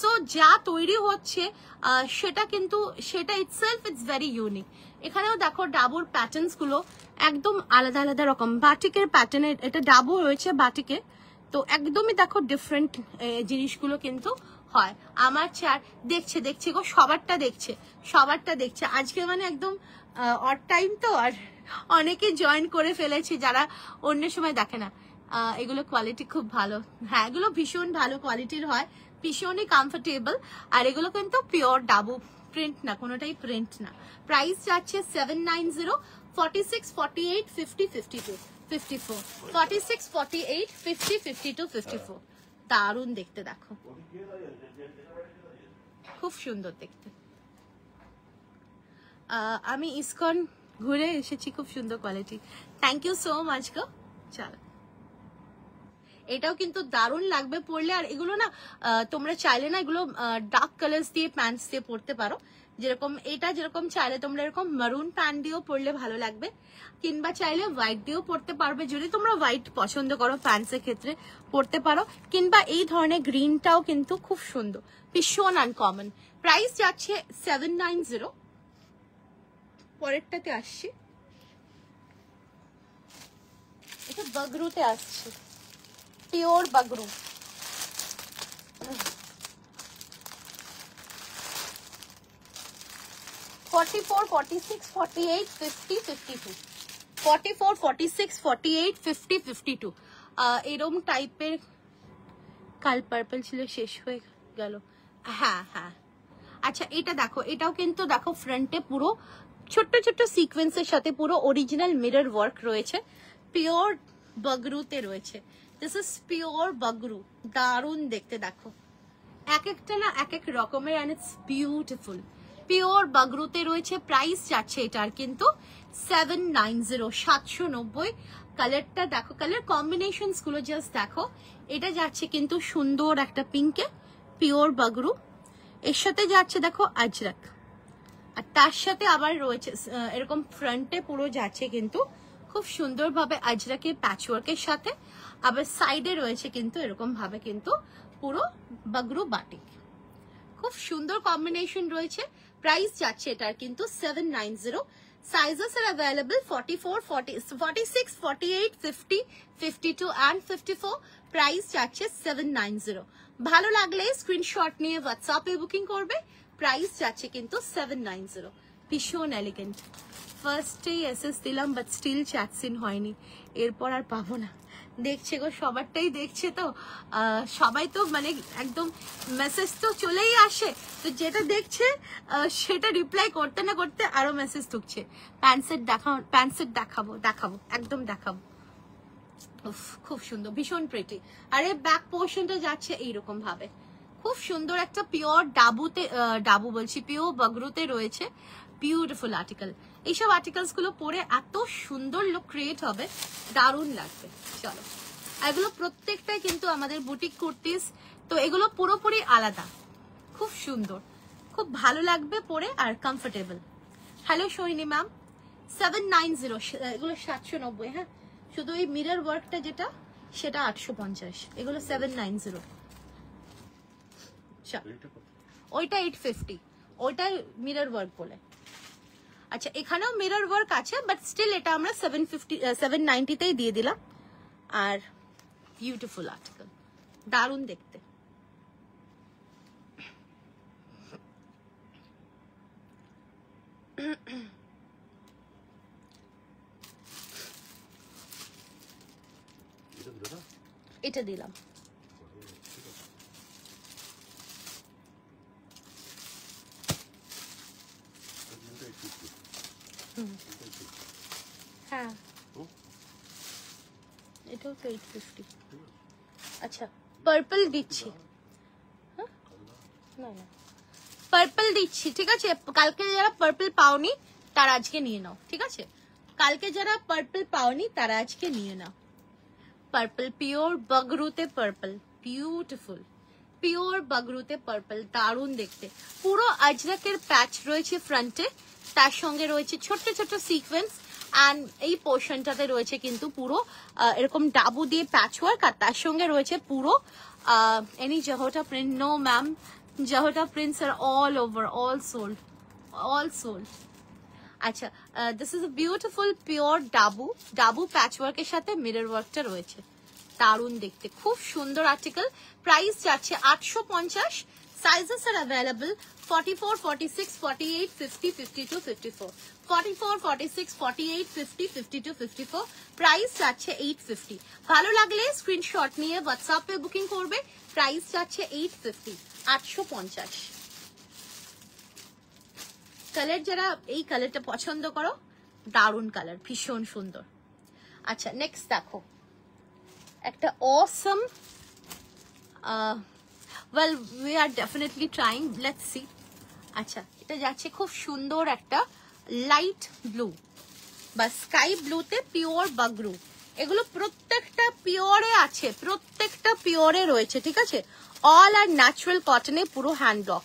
সো যা তৈরি হচ্ছে সেটা ইটসেলফ ইটস ভেরি ইউনিক। এখানেও দেখো ডাবুর প্যাটার্নস গুলো একদম আলাদা আলাদা রকম, বাটিকের প্যাটার্নের এটা ডাবু রয়েছে বাটিকে, তো একদমই দেখো ডিফারেন্ট জিনিসগুলো কিন্তু হয়। আমার চার দেখছে গো, সবারটা দেখছে আজকে, মানে একদম অড টাইম তো, আর অনেকে জয়েন করে ফেলেছে যারা অন্য সময় দেখে না। এগুলো কোয়ালিটি খুব ভালো, হ্যাঁ এগুলো ভীষণ ভালো কোয়ালিটির হয়, ভীষণই কমফোর্টেবল। আর এগুলো কিন্তু পিওর ডাবু, প্রিন্ট না, কোনোটাই প্রিন্ট না। প্রাইস যাচ্ছে 790, 46, 48, 50, 52, 54, 46, 48, 50, 52, 54। দারুণ দেখতে, দেখো খুব সুন্দর দেখতে। আমি ইসকন ঘুরে এসেছি, খুব সুন্দর quality, thank you so much গো। চলো, এটাও কিন্তু দারুণ লাগবে পরলে। আর এগুলো না তোমরা চাইলে না এগুলো ডার্ক কালার্স দিয়ে প্যান্টস দিয়ে পরতে পারো, যেরকম এটা যেরকম চাইলে তোমরা এরকম মারুন প্যান্ট দিয়েও পরলে ভালো লাগবে, কিংবা চাইলে হোয়াইট দিয়েও পরতে পারবে, যদি তোমরা হোয়াইট পছন্দ করো প্যান্টসের ক্ষেত্রে পরতে পারো। কিংবা এই ধরনের গ্রিনটাও কিন্তু খুব সুন্দর, ভীষণ আনকমন। প্রাইস যাচ্ছে 790। পরেরটাতে আসছি, এটা বাগরুতে আসছে, পিওর বাগরু। 44, 46, 48, 50, 52, 44, 46, 48, 50, 52 এরকম টাইপের। কাল পার্পল ছিল, শেষ হয়ে গেল। হ্যাঁ, আচ্ছা এটা দেখো, এটাও কিন্তু দেখো ফ্রন্টে পুরো ছোট্ট ছোট্ট সিকোয়েন্সের সাথে পুরো অরিজিনাল মিরর ওয়ার্ক রয়েছে, পিওর বাগরুতে রয়েছে। দিস ইজ পিওর বাগরু, দারুণ দেখতে। দেখো এক একটা না এক এক রকমের, এন্ড ইটস বিউটিফুল। পিওর বাগরুতে রয়েছে। প্রাইস যাচ্ছে এটার কিন্তু 790, 790। কালারটা দেখো, কালার কম্বিনেশনস গুলো জাস্ট দেখো। এটা যাচ্ছে কিন্তু সুন্দর একটা পিঙ্কে, পিওর বাগরু। এর সাথে যাচ্ছে দেখো আজরাক, আর তার সাথে আবার রয়েছে এরকম ফ্রন্টে পুরো যাচ্ছে কিন্তু খুব সুন্দরভাবে আজরাকের প্যাচওয়ার্কের সাথে, আবার সাইডে রয়েছে কিন্তু এরকম ভাবে কিন্তু পুরো বাগরু বাটিক। খুব সুন্দর কম্বিনেশন রয়েছে। প্রাইস যাচ্ছে এটার কিন্তু 790। Sizes are available 44, 40, 46, 48, 50, 52 and 54। Price যাচ্ছে 790। ভালো লাগলে স্ক্রিনশট নিয়ে হোয়াটসঅ্যাপে বুকিং করবে। প্রাইস যাচ্ছে কিন্তু 790। ভীষণ এলিগেন্ট। ফার্স্টেই এসএস দিলাম, বাট স্টিল চ্যাটসিন হয়নি, এরপর আর পাবো না। দেখছে গো, সবারটাই দেখছে, তো সবাই তো মানে একদম মেসেজ তো চলেই আসে, তো যেটা দেখছে সেটা রিপ্লাই করতে না করতে আরো মেসেজ ঢুকছে। প্যান্ট সেট দেখাবো একদম দেখাবো। খুব সুন্দর, ভীষণ প্রিটি। আর এই ব্যাক পোর্শনটা যাচ্ছে এইরকম ভাবে, খুব সুন্দর একটা পিওর ডাবু বলছি, পিওর বাগরুতে রয়েছে। Beautiful article. এইসব আর্টিকেলস গুলো পরে এত সুন্দর লুক ক্রিয়েট হবে, দারুণ লাগবে। চলো, এগুলো প্রত্যেকটাই কিন্তু আমাদের বুটিক কুর্তিস, তো এগুলো পুরোপুরি আলাদা, খুব সুন্দর, খুব ভালো লাগবে পরে আর কমফোর্টেবল। হ্যালো সোহিনী ম্যাম, 790, এগুলো 790। হ্যাঁ, শুধু এই মিরর ওয়ার্কটা যেটা সেটা 850, এগুলো 790। ওইটা 850, ওইটাই মিরর ওয়ার্ক বলে। আচ্ছা, এখানেও মিরর ওয়ার্ক আছে, বাট স্টিল এটা আমরা 790তেই দিয়ে দিলাম। আর বিউটিফুল আর্টিকেল, দারুণ দেখতে। এটা দিলাম। হ্যাঁ এটাও তো 850। আচ্ছা পার্পল দিচ্ছি, না না পার্পল দিচ্ছি, ঠিক আছে? কালকে যারা পার্পল পাওনি তারা আজকে নিয়ে নাও, ঠিক আছে? কালকে যারা পার্পল পাওনি তারা আজকে নিয়ে নাও। পার্পল পিওর বাগরুতে পার্পল, বিউটিফুল পিওর বাগরুতে পার্পল, দারুণ দেখতে। পুরো আজরাকের প্যাচ রয়েছে ফ্রন্টে, তার সঙ্গে রয়েছে ছোট্ট ছোট্ট সিকোয়েন্স, অ্যান্ড এই পোর্শনটাতে রয়েছে কিন্তু পুরো এরকম ডাবু দিয়ে প্যাচ ওয়ার্ক, আর তার সঙ্গে রয়েছে পুরো any Jahota print. No ma'am, Jahota prints are all over, all sold, all sold. আচ্ছা this is a beautiful pure dabu, dabu patch ওয়ার্কের সাথে মিরর ওয়ার্কটা রয়েছে, দারুণ দেখতে, খুব সুন্দর আর্টিকেল। প্রাইস যাচ্ছে 850। Sizes are available 44, 46, 48, 50, 52, 54, 44, 46, 48, 50, 52, 54। প্রাইস যাচ্ছে 850। ভালো লাগলে স্ক্রিনশট নিয়ে হোয়াটসঅ্যাপে বুকিং করবে। প্রাইস যাচ্ছে 850, 850। কালার যারা এই কালারটা পছন্দ করো, দারুণ কালার, ভীষণ সুন্দর। আচ্ছা নেক্সট দেখো একটা অসম, well we are definitely trying, let's see। আচ্ছা এটা যাচ্ছে খুব সুন্দর একটা লাইট ব্লু বা স্কাই ব্লুতে পিওর বাগরু। এগুলো প্রত্যেকটা পিওরে আছে, প্রত্যেকটা পিওরে রয়েছে, ঠিক আছে? অল আর ন্যাচারাল কটনে, পুরো হ্যান্ড ব্লক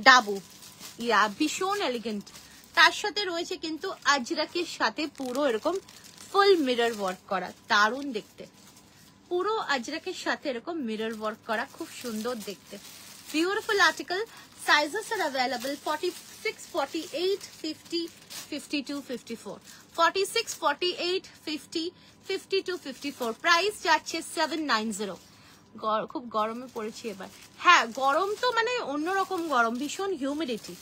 ডাবু, ইয়া ভীষণ এলিগেন্ট। তার সাথে রয়েছে কিন্তু আজরাকের সাথে পুরো এরকম ফুল মিরর ওয়ার্ক করা, দারুণ দেখতে। পুরো আজরাকের সাথে এরকম মিরর ওয়ার্ক করা, খুব সুন্দর দেখতে, beautiful article. Sizes are available 46, 48, 50, 52, 54, 46, 48, 50, 52, 54। Price যাচ্ছে 790। খুব গরমে পড়েছি এবার। হ্যাঁ গরম তো মানে অন্যরকম গরম, ভীষণ হিউমিডিটি,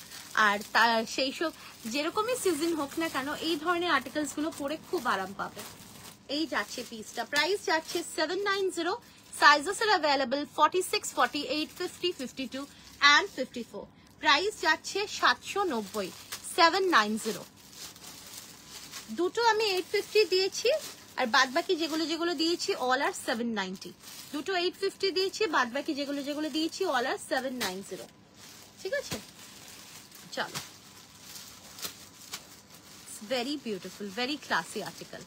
আর সেই সব যেরকমই সিজন হোক না কেন এই ধরনের আর্টিকেলস গুলো পরে খুব আরাম পাবে। এই যাচ্ছে পিসটা, প্রাইস যাচ্ছে 790। Sizes are available 46, 48, 50, 52 and 54। Price যাচ্ছে 790, 790। দুটো আমি 850 দিয়েছি, আর বাদ বাকি যেগুলো যেগুলো দিয়েছি অল আর 790। দুটো 850 দিয়েছি, বাদ বাকি যেগুলো যেগুলো দিয়েছি অল আর 790, ঠিক আছে? চলো, very beautiful, very classy article.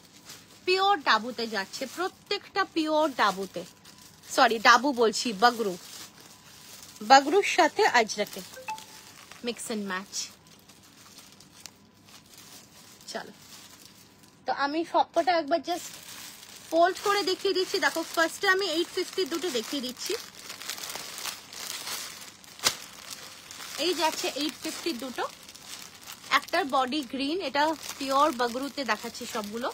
Pure ডাবুতে যাচ্ছে, প্রত্যেকটা পিওর ডাবুতে, সরি ডাবু বলছি, বাগরু, বাগরুর সাথে আজরাকে মিক্স এন্ড ম্যাচ। চলো তো আমি সবকটা একবার জাস্ট ফোল্ড করে দেখিয়ে দিচ্ছি। দেখো ফার্স্টে আমি 850 দুটো দেখিয়ে দিচ্ছি। এই যাচ্ছে 850 দুটো, একটার বডি গ্রিন, এটা পিওর বাগরুতে দেখাচ্ছি সবগুলো।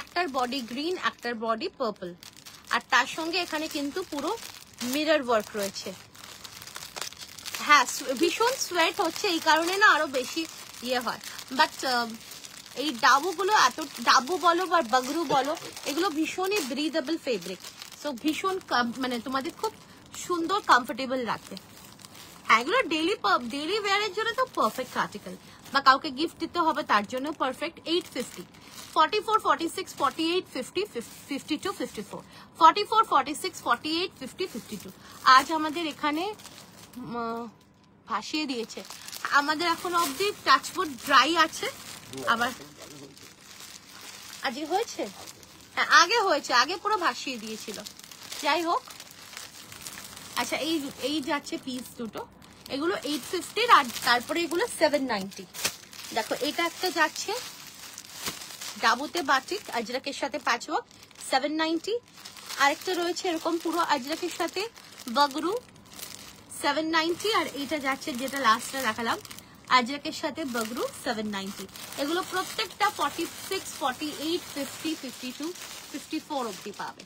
একটার বডি গ্রিন, একটার বডি পার্পল, আর তার সঙ্গে এখানে কিন্তু পুরো মিরর ওয়ার্ক রয়েছে। হ্যাঁ ভীষণ সোয়েট হচ্ছে, এই কারণে না আরো বেশি ইয়ে হয়, বাট এই ডাবুগুলো এত, ডাবু বলো বা বাগরু বলো, এগুলো ভীষণই ব্রিদেবল ফেব্রিক, সো ভীষণ মানে তোমাদের খুব সুন্দর কমফোর্টেবল রাখে। হ্যাঁ এগুলো ডেইলি ওয়্যারের জন্য তো পারফেক্ট আর্টিকেল, বা কাউকে গিফট দিতে হবে তার জন্য পারফেক্ট। 850, 44, 46, 48, 50, 52, 54, 44, 46, 48, 50, 52। আজ আমাদের এখানে ভাসিয়ে দিয়েছে, আমাদের এখন অবধি টাচবোর্ড ড্রাই আছে। আবার আজকে হয়েছে, হ্যাঁ আগে হয়েছে, আগে পুরো ভাসিয়ে দিয়েছিল। যাই হোক, আচ্ছা এই যাচ্ছে পিস দুটো, এগুলো 850, আর তারপরে এগুলো 790। দেখো এটা একটা যাচ্ছে ডাবুতে বাটিক আজরাকের সাথে প্যাচওয়ার্ক, 790। আরেকটা রয়েছে এরকম পুরো আজরাকের সাথে বাগরু, 790। আর এইটা যাচ্ছে যেটা লাস্টে দেখালাম আজরাকের সাথে বাগরু, 790। এগুলো প্রত্যেকটা 46, 48, 50, 52, 54 অবধি পাবে।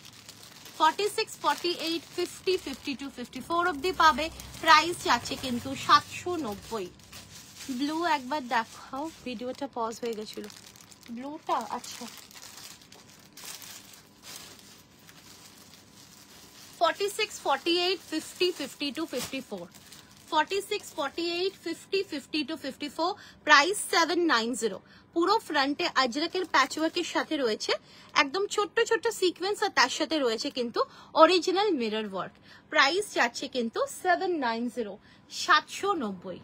46, 48, 50, 52, 54 অবধি পাবে। প্রাইস যাচ্ছে কিন্তু 790, ব্লু একবার দেখাও, ভিডিওটা পজ হয়ে গেছিল। ব্লুটা আচ্ছা 46, 48, 50, 52, 54, 46, 48, 50, 52, 54, প্রাইস 790। পুরো ফ্রন্টে আজরাকের প্যাচওয়ার্কের সাথে রয়েছে একদম ছোট্ট ছোট্ট সিকোয়েন্স, আর তার সাথে রয়েছে কিন্তু অরিজিনাল মিরর ওয়ার্ক। প্রাইস যাচ্ছে কিন্তু 790, 790।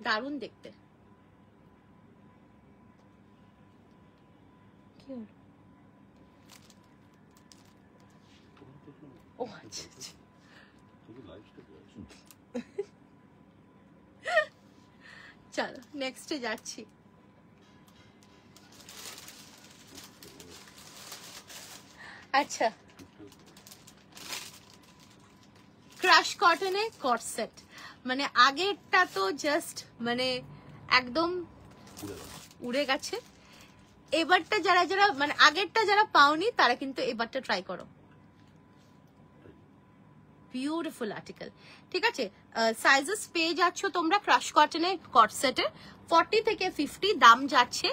দারুণ দেখতে। ও আচ্ছা আচ্ছা, চলো নেক্সটে যাচ্ছি। আচ্ছা, ক্রাশ কটনে কট সেট, মানে আগেরটা তো জাস্ট মানে একদম উড়ে গেছে। এবারটা যারা যারা মানে আগেরটা যারা পাওনি তারা কিন্তু এবারটা ট্রাই করো। বিউটিফুল আর্টিকেল, ঠিক আছে। সাইজেস পেয়ে যাচ্ছ তোমরা ক্রাশ কটনের কট সেটের 40 থেকে 50, দাম যাচ্ছে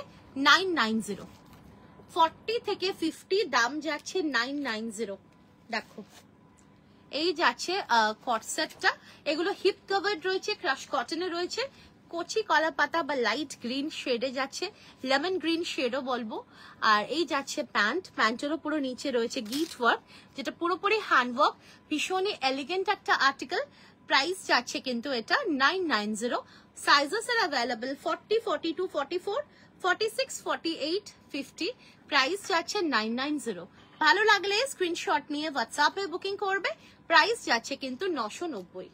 990। 40 থেকে 50 দাম যাচ্ছে 990। দেখো এই যাচ্ছে কট সেটটা, এগুলো হিপ কভার্ড রয়েছে, ক্রাশ কটনে রয়েছে, কচি কলা পাতা বা লাইট গ্রিন শেডে যাচ্ছে, লেমন গ্রিন শেডও বলবো। আর এই যাচ্ছে প্যান্ট, প্যান্টেরও পুরো নিচে রয়েছে গিট ওয়ার্ক, যেটা পুরোপুরি হ্যান্ডওয়ার্ক, ভীষণই এলিগেন্ট একটা আর্টিকেল। প্রাইস যাচ্ছে কিন্তু এটা 990। Sizes are available 40, 42, 44, 46, 48, 50। প্রাইস যাচ্ছে 990। ভালো লাগলে স্ক্রিনশট নিয়ে হোয়াটসঅ্যাপে বুকিং করবে। প্রাইস যাচ্ছে কিন্তু 990।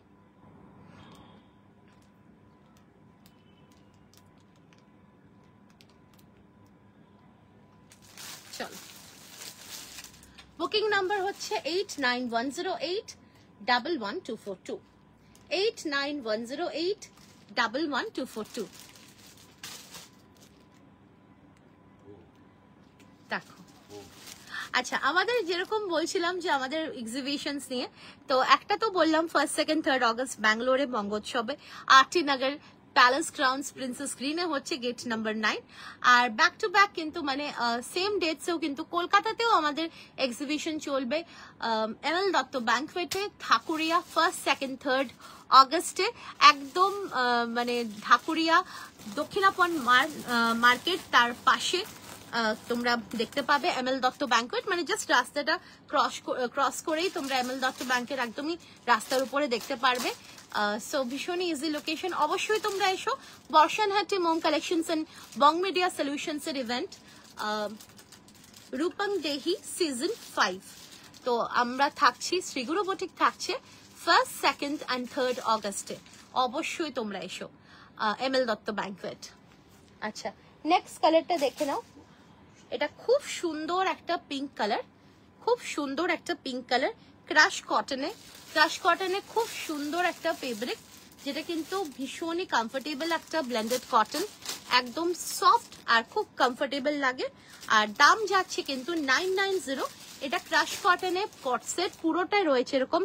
চলো, বুকিং নাম্বার হচ্ছে 8910811242, 8910811242। দেখো আচ্ছা, আমাদের যেরকম বলছিলাম যে আমাদের এক্সিবিশনস নিয়ে, তো একটা তো বললাম 1st, 2nd, 3rd অগস্ট ব্যাঙ্গালোরে বঙ্গোৎসবে, RT Nagar palace grounds princess গ্রিনে হচ্ছে, গেট নাম্বার 9। আর ব্যাক টু ব্যাক কিন্তু মানে সেম ডেটসেও কিন্তু কলকাতাতেও আমাদের এক্সিবিশন চলবে এমএল দত্ত ব্যাংকোয়েটে, ঢাকুরিয়া 1st, 2nd, 3rd অগস্টে। একদম মানে ঢাকুরিয়া দক্ষিণাপন মার্কেট, তার পাশে তোমরা দেখতে পাবে এমএল দত্ত ব্যাংকোয়েট, মানে জাস্ট রাস্তাটা ক্রস করেই তোমরা এমএল দত্ত ব্যাংকের একদমই রাস্তার উপরে দেখতে পারবে। সো ভীষণই ইজি লোকেশন। অবশ্যই তোমরা এসো। বর্ষানহাটে mom collections and Bong media solutions এর ইভেন্ট, রূপং দেহি সিজন 5। তো আমরা থাকছি, শ্রীগুরু বুটিক থাকছে 1st, 2nd and 3rd অগস্টে। অবশ্যই তোমরা এসো এমএল দত্ত ব্যাংকোয়েট। আচ্ছা, নেক্সট কালারটা দেখে নাও। এটা খুব সুন্দর একটা পিঙ্ক কালার, খুব সুন্দর একটা পিঙ্ক কালার, ক্রাশ কটনে খুব সুন্দর একটা ফেব্রিক, যেটা কিন্তু ভীষণই কমফোর্টেবল একটা ব্লেন্ডেড কটন, একদম সফট আর খুব কমফোর্টেবল লাগে। আর দাম যাচ্ছে কিন্তু 990। এটা ক্রাশ কটনে কট সেট, পুরোটাই রয়েছে এরকম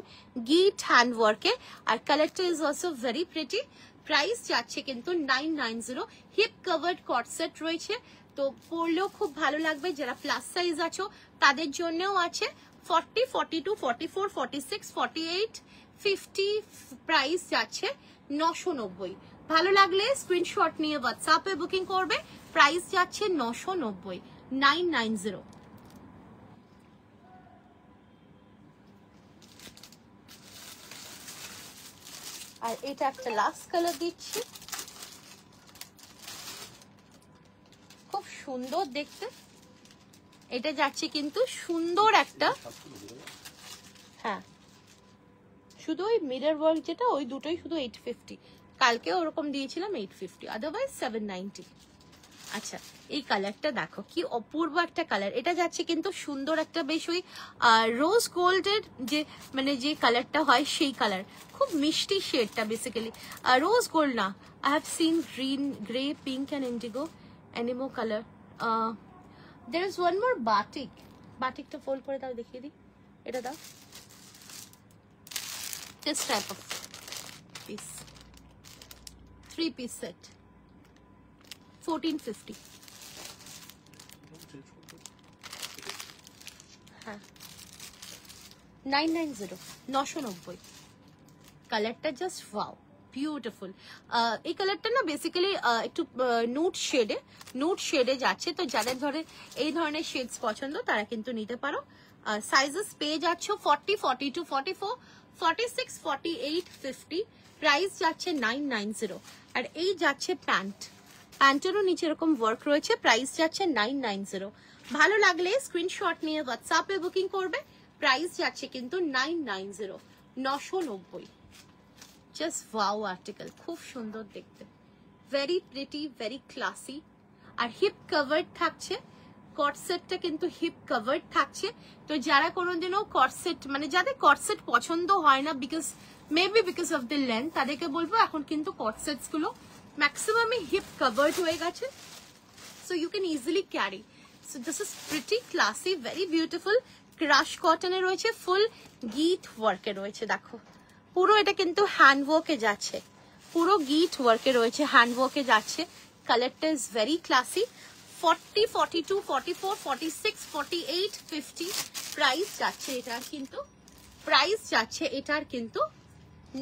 গিট হ্যান্ডওয়ার্কে, আর কালারটা is also very pretty. Price যাচ্ছে কিন্তু 990। হিপ কভার্ড কট সেট রয়েছে, তো পরলেও খুব ভালো লাগবে। যারা প্লাস সাইজ আছো তাদের জন্যও আছে। 40, 42, 44, 46, 48, 50। প্রাইস যাচ্ছে 990। ভালো লাগলে স্ক্রিনশট নিয়ে হোয়াটসঅ্যাপে বুকিং করবে। প্রাইস যাচ্ছে 990, 990। আর এটা একটা লাস্ট কালার দিচ্ছি, খুব সুন্দর দেখতে। এটা যাচ্ছে কিন্তু সুন্দর একটা, হ্যাঁ শুধু ওই মিরর ওয়ার্ক যেটা, ওই দুটোই শুধু 850। কালকে ওরকম দিয়েছিলাম 850, আদারওয়াইজ 790। আচ্ছা, এই কালারটা দেখো কি অপূর্ব একটা কালার। এটা যাচ্ছে কিন্তু সুন্দর একটা বেশ ওই রোজ গোল্ডের যে মানে যে কালারটা হয় সেই কালার, খুব মিষ্টি শেডটা বেসিক্যালি। রোজ গোল্ড না, I have seen green, grey, pink and indigo, অ্যানিমো colour. There is one more batik, বাটিকটা ফোল্ড করে দাও, দেখিয়ে দিই। এটা দাও, this type of piece. 3-piece set 1450 হ্যাঁ 990 990 কালারটা জাস্ট ওয়াও বিউটিফুল এই কালারটা না বেসিক্যালি একটু নুট শেডে যাচ্ছে, তো যাদের ধরে এই ধরনের শেডস পছন্দ তারা কিন্তু নিতে পারো। সাইজেস পেয়ে যাচ্ছ 40, 42, 44, 46, 48, 50, প্রাইস যাচ্ছে 990। আর এই যাচ্ছে প্যান্টেরও নিচে এরকম ওয়ার্ক রয়েছে, প্রাইস যাচ্ছে 990। ভালো লাগলে স্ক্রিনশট নিয়ে হোয়াটসঅ্যাপে বুকিং করবে, প্রাইস যাচ্ছে কিন্তু 990 990। জাস্ট ওয়াও আর্টিকেল, খুব সুন্দর দেখতে, ভেরি প্রিটি, ভেরি ক্লাসি। আর হিপ কভার্ড থাকছে, কটসেটটা কিন্তু হিপ কভার্ড থাকছে। তো যারা কোনোদিনও কটসেট মানে যাদের কটসেট পছন্দ হয় না maybe because of the length, তাদেরকে বলবো এখন কিন্তু কটসেটস গুলো ম্যাক্সিমামই হিপ কভার্ড হয়ে গেছে, so you can easily carry. So this is pretty classy, very beautiful. Crush কটনে রয়েছে, ফুল গিট ওয়ার্কে রয়েছে, দেখো পুরো এটা কিন্তু হ্যান্ডওয়ার্কে যাচ্ছে, পুরো গিট ওয়ার্কে রয়েছে, হ্যান্ডওয়ার্কে যাচ্ছে। কালারটা ইজ ভেরি ক্লাসি। 40, 42, 44, 46, 48, 50 প্রাইস যাচ্ছে এটার কিন্তু, প্রাইস যাচ্ছে এটার কিন্তু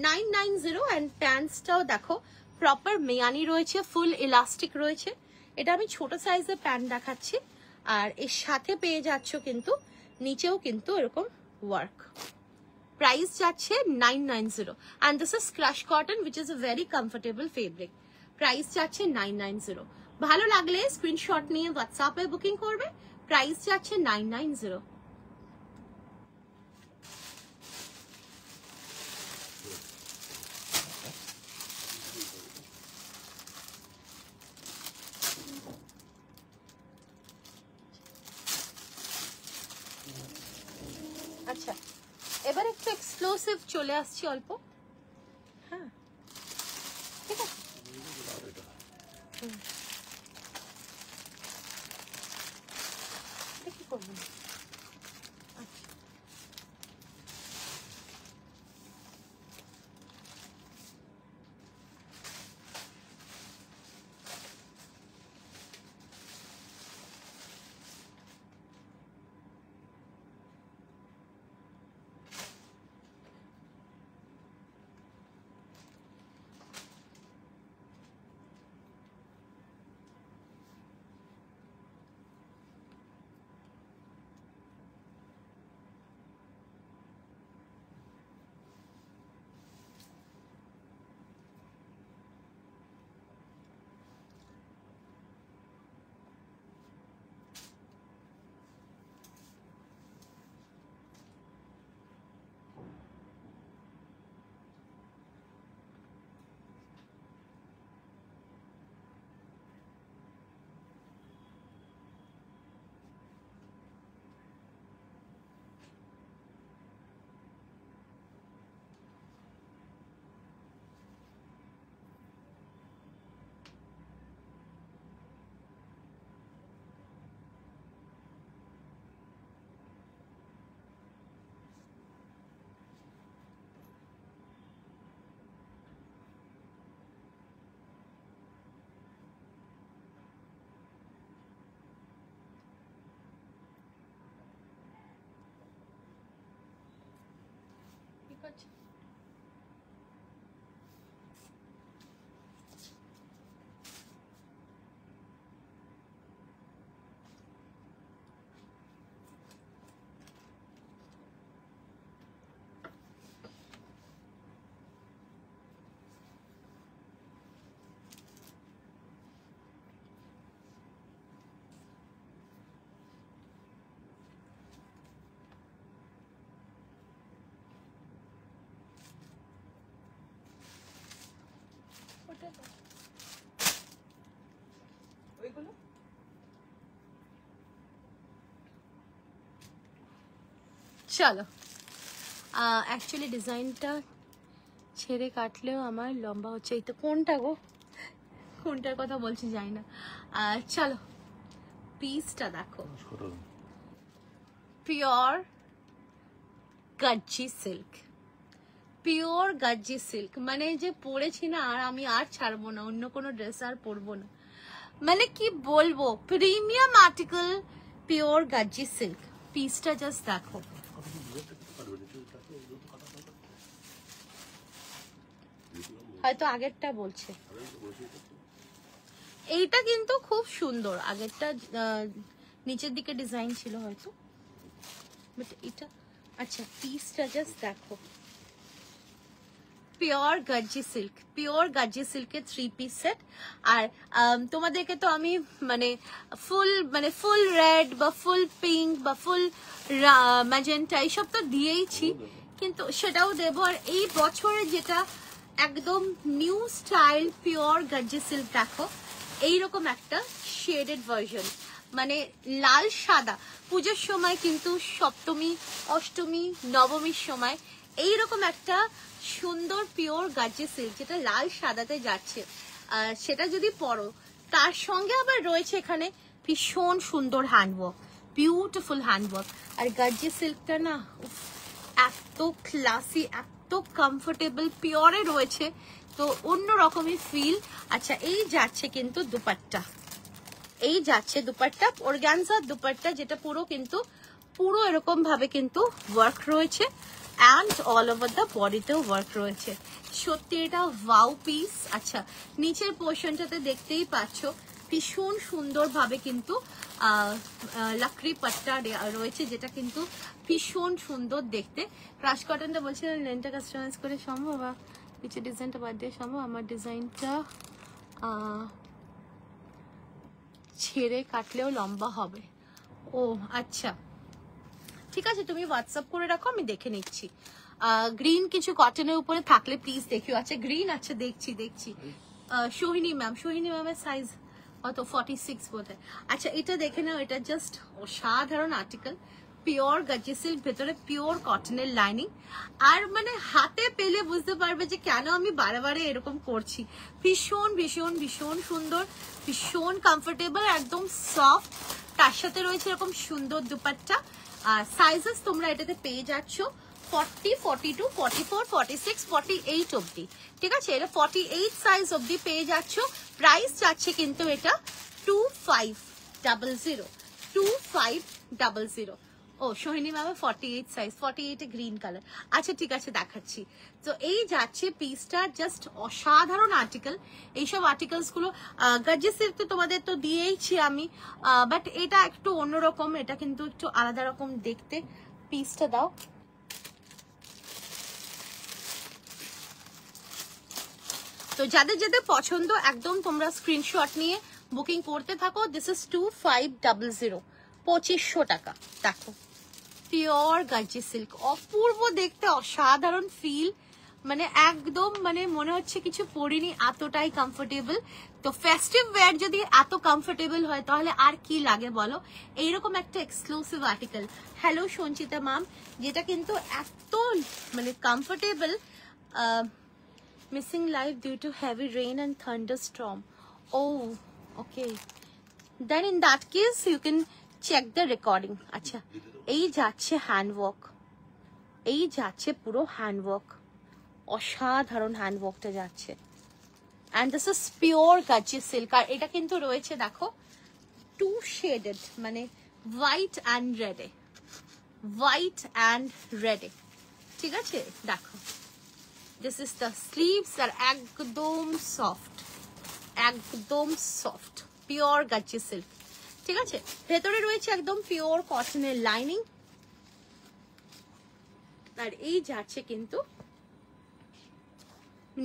990। অ্যান্ড প্যান্টসটাও দেখো প্রপার মেয়ানি রয়েছে, ফুল ইলাস্টিক রয়েছে। এটা আমি ছোট সাইজের প্যান্ট দেখাচ্ছি, আর এর সাথে পেয়ে যাচ্ছ কিন্তু নিচেও কিন্তু এরকম ওয়ার্ক। প্রাইস যাচ্ছে 990 and this is crush cotton which is a very comfortable fabric. Price যাচ্ছে 990। ভালো লাগলে স্ক্রিনশট নিয়ে হোয়াটসঅ্যাপে বুকিং করবে, প্রাইস যাচ্ছে 990। আচ্ছা, এবার একটু এক্সক্লুসিভ চলে আসছি অল্প। হ্যাঁ ঠিক আছে, কি করবেন? আচ্ছা ঠিক আছে। ওইগুলো চলো, অ্যাকচুয়ালি ডিজাইনটা ছেড়ে কাটলেও আমার লম্বা হচ্ছে। এই তো কোনটা গো, কোনটার কথা বলছি জানি না। চলো পিসটা দেখো, pure gajji silk, pure gajji silk, মানে যে পরেছি না আর আমি আর ছাড়বো না, অন্য কোনো ড্রেস আর পরবো না, মানে কি বলবো, premium article pure gajji silk. পিসটা জাস্ট দেখো, হয়তো আগেরটা বলছে, এইটা কিন্তু খুব সুন্দর, আগেরটা নিচের দিকে ডিজাইন ছিল হয়তো, বাট এটা আচ্ছা পিসটা জাস্ট দেখো, pure gajji silk, pure Gajji সিল্কের 3 পিস সেট। আর তোমাদেরকে তো আমি মানে ফুল রেড বা ফুল পিঙ্ক বা ফুল ম্যাজেন্টা এইসব তো দিয়েইছি, কিন্তু সেটাও দেবো। আর এই বছরের যেটা একদম new style pure gajji silk দেখো, এইরকম একটা শেডেড ভার্সন, মানে লাল সাদা। পুজোর সময় কিন্তু সপ্তমী অষ্টমী নবমীর সময় এইরকম একটা সুন্দর পিওর গার্জি সিল্ক যেটা লাল সাদাতে যাচ্ছে, সেটা যদি পরো, তার সঙ্গে আবার রয়েছে এখানে ভীষণ সুন্দর হ্যান্ডওয়ার্ক, বিউটিফুল হ্যান্ডওয়ার্ক। আর গার্জি সিল্কটা না এত ক্লাসি, এত কমফোর্টেবল, পিওরে রয়েছে, তো অন্য রকমই ফিল। আচ্ছা এই যাচ্ছে কিন্তু দুপাট্টা, এই যাচ্ছে দুপাট্টা, অর্গানজার দুপাট্টা, যেটা পুরো এরকম ভাবে কিন্তু ওয়ার্ক রয়েছে, অ্যান্ড অল ওভার দ্য বডিতেও ওয়ার্ক রয়েছে। সত্যি এটা ওয়াও পিস। আচ্ছা নিচের পোর্শনটাতে দেখতেই পাচ্ছ ভীষণ সুন্দর ভাবে কিন্তু লাকড়ি পাট্টা রয়েছে, যেটা কিন্তু ভীষণ সুন্দর দেখতে। ক্রাশ কটনটা বলছিলেন লেনটা কাস্টমাইজ করে সম্ভব, নিচে ডিজাইনটা বাদ দিয়ে সম্ভব? আমার ডিজাইনটা ছেড়ে কাটলেও লম্বা হবে। ও আচ্ছা ঠিক আছে, তুমি হোয়াটসঅ্যাপ করে রাখো, আমি দেখে নিচ্ছি। গ্রিন কিছু কটনের উপরে থাকলে প্লিজ দেখিও। আচ্ছা গ্রিন, আচ্ছা দেখছি সোহিনী ম্যামের সাইজ কত? 46 বোধ হয়। আচ্ছা এটা দেখে নাও, এটা জাস্ট অসাধারণ আর্টিকেল, পিওর গার্জি সিল্ক, ভেতরে পিওর কটনের লাইনিং। আর মানে হাতে পেলে বুঝতে পারবে যে কেন আমি বারে এরকম করছি। ভীষণ ভীষণ ভীষণ সুন্দর, ভীষণ কমফোর্টেবল, একদম সফট। তার সাথে রয়েছে এরকম সুন্দর দুপাট্টা। সাইজেস তোমরা এটাতে পেয়ে যাচ্ছ 40, 42, 44, 46, 48 অব্দি, ঠিক আছে? এটা 48 সাইজ অব্দি পেয়ে যাচ্ছ। প্রাইস যাচ্ছে কিন্তু এটা 2500, 2500। ও Sohini ma'am 48 size, 48 a green colour. আচ্ছা ঠিক আছে দেখাচ্ছি। তো এই যাচ্ছে পিসটা, জাস্ট অসাধারণ আর্টিকেল। এইসব আর্টিকেলস গুলো গার্জি সিল্ক তো তোমাদের তো দিয়েইছি আমি, বাট এটা একটু অন্যরকম, এটা কিন্তু একটু আলাদা রকম দেখতে। পিসটা দাও। তো যাদের যাদের পছন্দ একদম তোমরা স্ক্রিনশট নিয়ে বুকিং করতে থাকো। দিস ইজ 2500, 2500 টাকা। দেখো পিওর গার্জি সিল্ক, অপূর্ব দেখতে, অসাধারণ ফিল, মানে একদম মানে মনে হচ্ছে কিছু পরিনি, এতটাই কমফোর্টেবল। তো ফেস্টিভ ওয়্যার যদি এত কমফোর্টেবল হয় তাহলে আর কি লাগে বলো? এইরকম একটা exclusive article. Hello Sanchita ma'am, যেটা কিন্তু এত মানে comfortable. Missing live due to heavy rain and thunderstorm. Oh, okay. Then in that case, you can check the recording. আচ্ছা, এই যাচ্ছে হ্যান্ডওয়ার্ক, এই যাচ্ছে পুরো হ্যান্ডওয়ার্ক, অসাধারণ হ্যান্ডওয়ার্কটা যাচ্ছে। And this is pure gajji silk. আর এটা কিন্তু রয়েছে দেখো 2 shaded, মানে হোয়াইট অ্যান্ড রেডে, হোয়াইট অ্যান্ড রেডে, ঠিক আছে? দেখো this is the sleeves, আর একদম সফট, একদম সফট পিওর গার্জি সিল্ক, ঠিক আছে? ভেতরে রয়েছে একদম পিওর কটনের লাইনিং। আর এই যাচ্ছে কিন্তু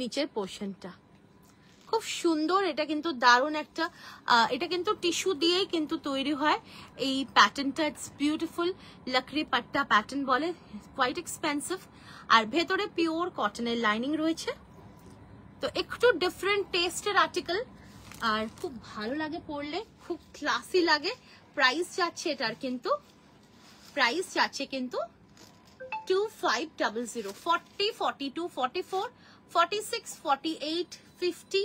নিচের পোর্শনটা, খুব সুন্দর। এটা কিন্তু দারুণ একটা, এটা কিন্তু টিস্যু দিয়েই কিন্তু তৈরি হয় এই প্যাটার্নটা। ইটস বিউটিফুল, লাকড়ি পাট্টা প্যাটার্ন বলে, কোয়াইট এক্সপেন্সিভ। আর ভেতরে পিওর কটনের লাইনিং রয়েছে। তো একটু ডিফারেন্ট টেস্টের আর্টিকেল, আর খুব ভালো লাগে পরলে, খুব ক্লাসি লাগে। প্রাইস যাচ্ছে এটার কিন্তু, প্রাইস যাচ্ছে কিন্তু 2500, 40, 42, 44, 46, 48, 50,